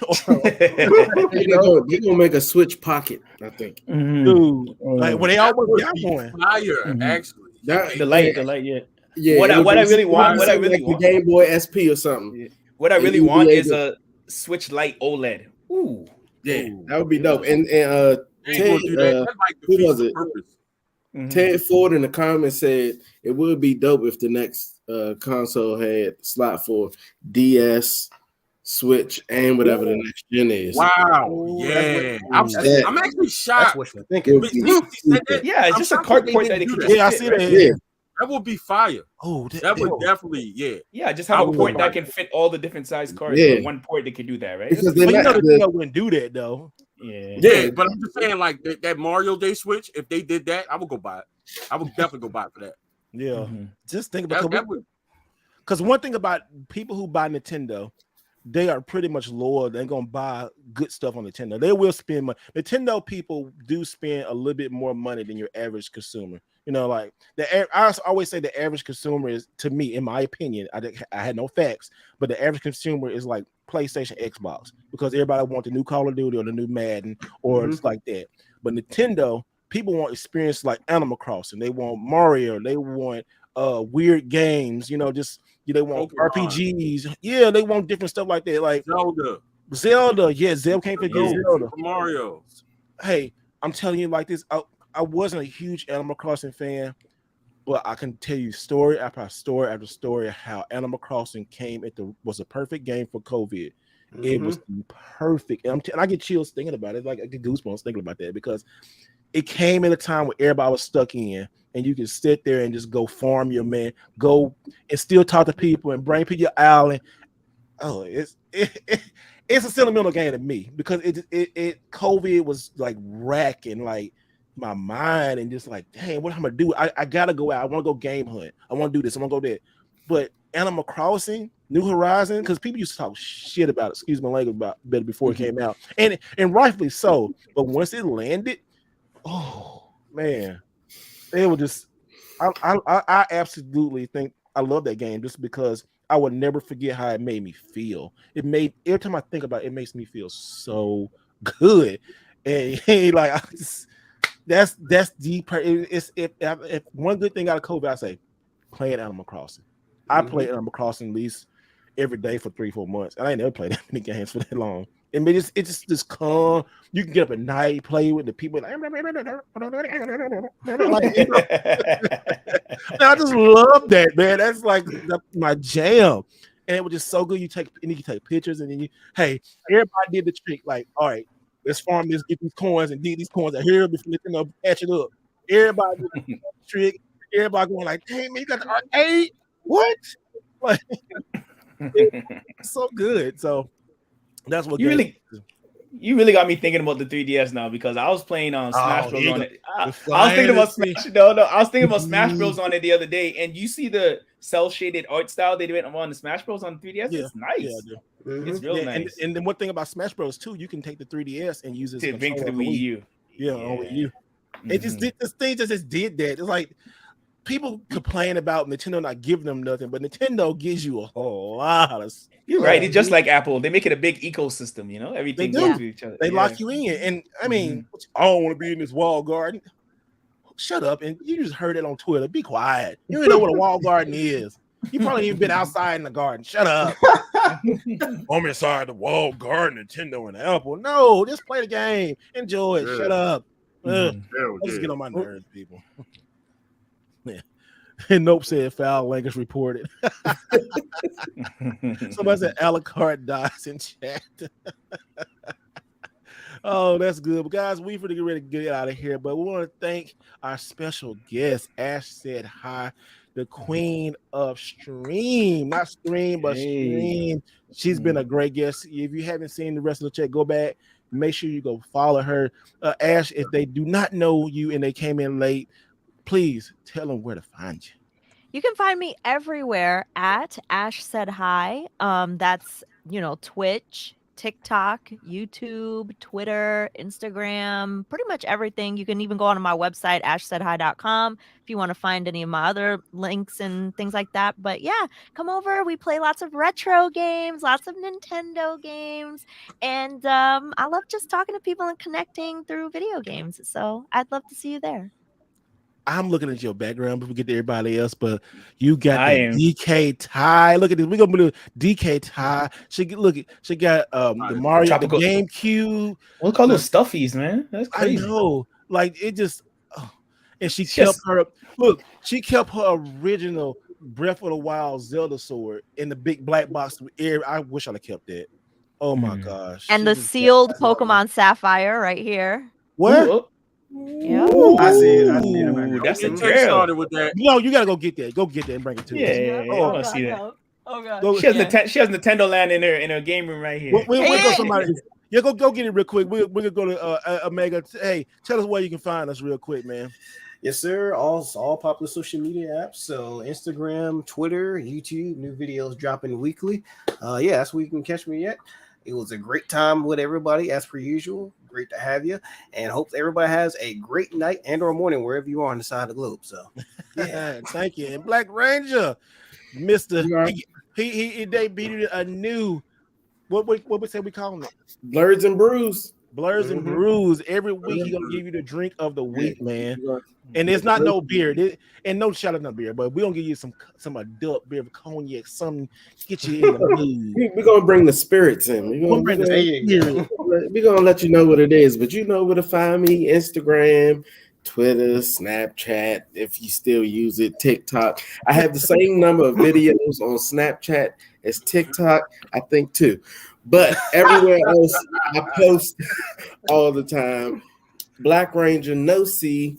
gonna make a Switch Pocket. I think, dude. Like when they almost got one. Fire, actually. The light, yeah. Yeah. What I really want, the Game Boy SP or something. Yeah. What I really want is a Switch Lite OLED. Ooh. Yeah, that would be dope. And Ted, who was it? Ted Ford in the comments said it would be dope if the next console had slot for DS, Switch, and whatever the next gen is. Wow. Yeah. I'm actually shocked. That's what thinking. Yeah, it's just a card port that it can I see that. Yeah. That would be fire. Oh, that would definitely, yeah. Just have a port that can fit all the different size cards. Yeah. One port that can do that, right? Because Nintendo wouldn't do that though. Yeah, but I'm just saying, like that Mario Day Switch. If they did that, I would go buy it. I would definitely go buy it for that. Yeah, just think about because one thing about people who buy Nintendo, they are pretty much loyal. They're gonna buy good stuff on Nintendo. They will spend money. Nintendo people do spend a little bit more money than your average consumer. Like I always say the average consumer is, to me, in my opinion, I had no facts, but the average consumer is like PlayStation, Xbox, because everybody wants the new Call of Duty or the new Madden or it's like that. But Nintendo, people want experience like Animal Crossing. They want Mario. They want weird games. They want RPGs. Yeah, they want different stuff like that. Like Zelda. Yeah, Zelda can't forget Zelda. Mario. Hey, I'm telling you like this. I wasn't a huge Animal Crossing fan, but I can tell you story after story after story how Animal Crossing was a perfect game for COVID. It was perfect. And I get chills thinking about it. Like I get goosebumps thinking about that because it came in a time where everybody was stuck in, and you can sit there and just go farm your man, go and still talk to people and bring people your island. Oh, it's a sentimental game to me because it COVID was like racking like my mind and just like, dang, what am I gonna do? I gotta go out. I want to go game hunt. I want to do this. I want to go there. But Animal Crossing, New Horizon, because people used to talk shit about it, excuse my language, about better before it came out, and rightfully so. But once it landed, oh man, it was just. I absolutely think I love that game just because I would never forget how it made me feel. Every time I think about it, it makes me feel so good, and like that's deep. If one good thing out of COVID, I say playing Animal Crossing. I play Animal Crossing at least every day for 3-4 months, and I ain't never played that many games for that long. And it's just calm. You can get up at night, play with the people. Like, I just love that, man. That's like my jam. And it was just so good. You can take pictures, and then everybody did the trick. Like, all right, let's farm this, get these coins, and dig these coins out here before they patch it up. Everybody did the trick. Everybody going like, hey man, you got the arcade? What? Like, it's so good. So that's what you really got me thinking about the 3DS now because I was playing on Smash Bros on it. I was thinking about I was thinking about Smash Bros on it the other day, and you see the cell shaded art style they went on the Smash Bros on 3DS. Yeah. It's nice. Yeah, it's real nice. And then one thing about Smash Bros too, you can take the 3DS and use it to bring to the Wii U. Yeah, on Wii U. It just did this thing. Just did that. It's like people complain about Nintendo not giving them nothing, but Nintendo gives you a whole lot of. You're right. It's just like Apple. They make it a big ecosystem. You know, everything goes to each other. They lock you in, and I mean, I don't want to be in this walled garden. Shut up! And you just heard it on Twitter. Be quiet. You don't know what a walled garden is. You probably even been outside in the garden. Shut up. I'm inside the walled garden, Nintendo and Apple. No, just play the game. Enjoy it. Shut up. Let's get on my nerves, people. Yeah. And Nope said foul language reported. Somebody said a la carte dies in chat. Oh, that's good. But guys, we're going to get ready to get out of here. But we want to thank our special guest, AshSaidHi, the queen of stream. Not stream, but stream. She's been a great guest. If you haven't seen the rest of the chat, go back. Make sure you go follow her. Ash, if they do not know you and they came in late, please tell them where to find you. You can find me everywhere at AshSaidHi. That's, Twitch, TikTok, YouTube, Twitter, Instagram, pretty much everything. You can even go on my website, AshSaidHi.com, if you want to find any of my other links and things like that. But yeah, come over. We play lots of retro games, lots of Nintendo games. And I love just talking to people and connecting through video games. So I'd love to see you there. I'm looking at your background before we get to everybody else, but you got DK Ty. Look at this. We're gonna do DK Ty. She got the Mario, Tropical, the GameCube. We'll call those stuffies, man. That's crazy. I know. Like it just and she kept her original Breath of the Wild Zelda sword in the big black box. I wish I'd have kept that. Oh my gosh. And the sealed Pokemon Sapphire right here. What? Ooh. Yeah, I see it. That's a girl. With that. No, you gotta go get that. Go get that and bring it to me. Yeah. I want to see that. Oh god. She has Nintendo Land in her game room right here. We'll go somebody. Yeah, go get it real quick. We're gonna go to Omega. Hey, tell us where you can find us real quick, man. Yes, sir. All popular social media apps. So Instagram, Twitter, YouTube. New videos dropping weekly. That's where you can catch me at. It was a great time with everybody, as per usual. Great to have you, and hope everybody has a great night and/or morning wherever you are on the side of the globe. So, thank you. And Black Ranger, Mister, he debuted a new what we say we call him? Blurs and Brews. Blurs and Brews. Every week he's gonna give you the drink of the week, man. And there's not no beer, and no shot of no beer, but we're gonna give you some adult beer, cognac, something get you in the mood. We're gonna bring the spirits in. We're gonna let you know what it is, but you know where to find me: Instagram, Twitter, Snapchat, if you still use it, TikTok. I have the same number of videos on Snapchat as TikTok, I think too. But everywhere else, I post all the time. Black Ranger, no C,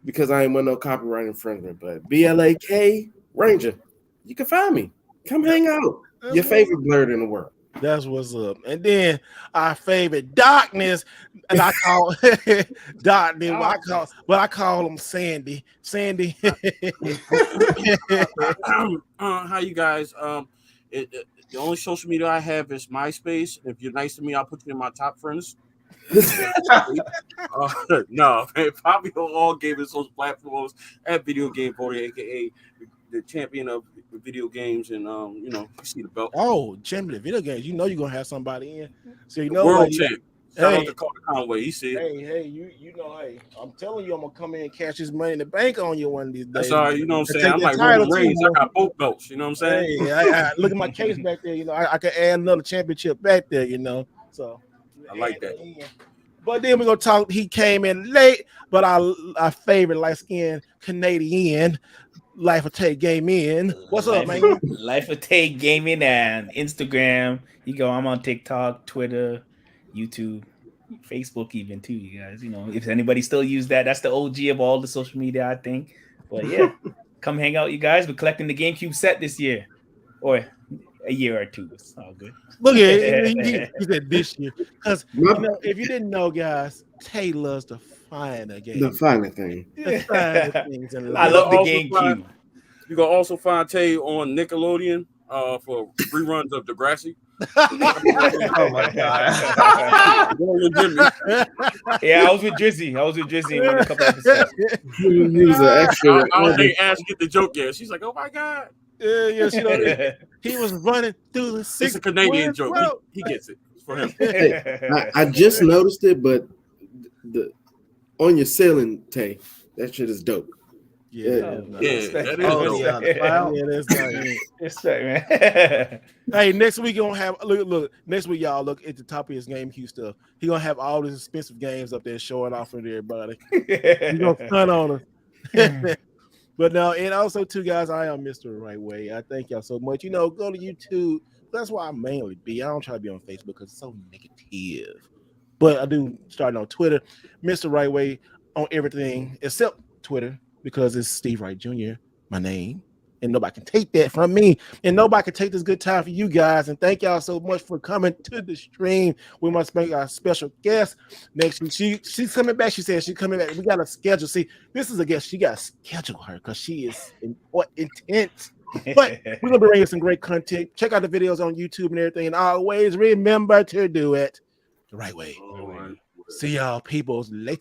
because I ain't want no copyright infringement. But BLAK Ranger, you can find me. Come hang out. Your favorite blurred in the world. That's what's up. And then our favorite Darkness, and I call Darkness, but I call him Sandy. Sandy. How you guys? The only social media I have is MySpace. If you're nice to me, I'll put you in my top friends. No, man, Fabio all gave us those platforms at Video Game Party, aka the champion of video games, and you see the belt. Oh, champion of video games. You know you're gonna have somebody in. So you know world champ. Shout Hey, out to Carter Conway. He said, hey, you know, hey, I'm telling you, I'm gonna come in and cash this money in the bank on you one of these days. that's all right, you know what I'm And saying? take I'm the like title Roman Reigns. too, I got both belts, you know what I'm saying? Hey, I look at my case back there. You know, I could add another championship back there. You know, so I like that. But then we're gonna talk. He came in late, but our favorite light skinned Canadian, Life of Tay Gaming. What's up, man? Life of Tay Gaming and Instagram. You go. I'm on TikTok, Twitter, YouTube, Facebook, even too. You guys, if anybody still use that, that's the OG of all the social media, I think. But yeah, come hang out, you guys. We're collecting the GameCube set this year, or a year or two. It's all good. Look at it. He said this year. Because if you didn't know, guys, Tay loves the finer game. The finer thing. The finer things in life. I love the Also GameCube. You can also find Tay on Nickelodeon for reruns of Degrassi. Oh my god. Yeah, I was with Drizzy. In a couple episodes. He was an extra. I don't think Ash get the joke yet. She's like, "Oh my god." Yeah, he was running through the It's six. a Canadian joke. He gets it. It's for him. I just noticed it, but the on your ceiling, Tay, that shit is dope. Yeah, that is that's nice. It's right, man. Hey, next week you're gonna have look. Next week, y'all look at the top of his GameCube stuff. He gonna have all these expensive games up there showing off for everybody. He's gonna stun on us. But no, and also too, guys, I am Mr. Right Way. I thank y'all so much. Go to YouTube. That's why I mainly be. I don't try to be on Facebook because it's so negative. But I do start on Twitter, Mr. Right Way, on everything except Twitter, because it's Steve Wright Jr., my name. And nobody can take that from me. And nobody can take this good time for you guys. And thank y'all so much for coming to the stream. We must make our special guest next week. She's coming back. She said she's coming back. We got to schedule. See, this is a guest. She got to schedule her because she is intense. But we're going to bring you some great content. Check out the videos on YouTube and everything. And always remember to do it the right way. See y'all peoples later.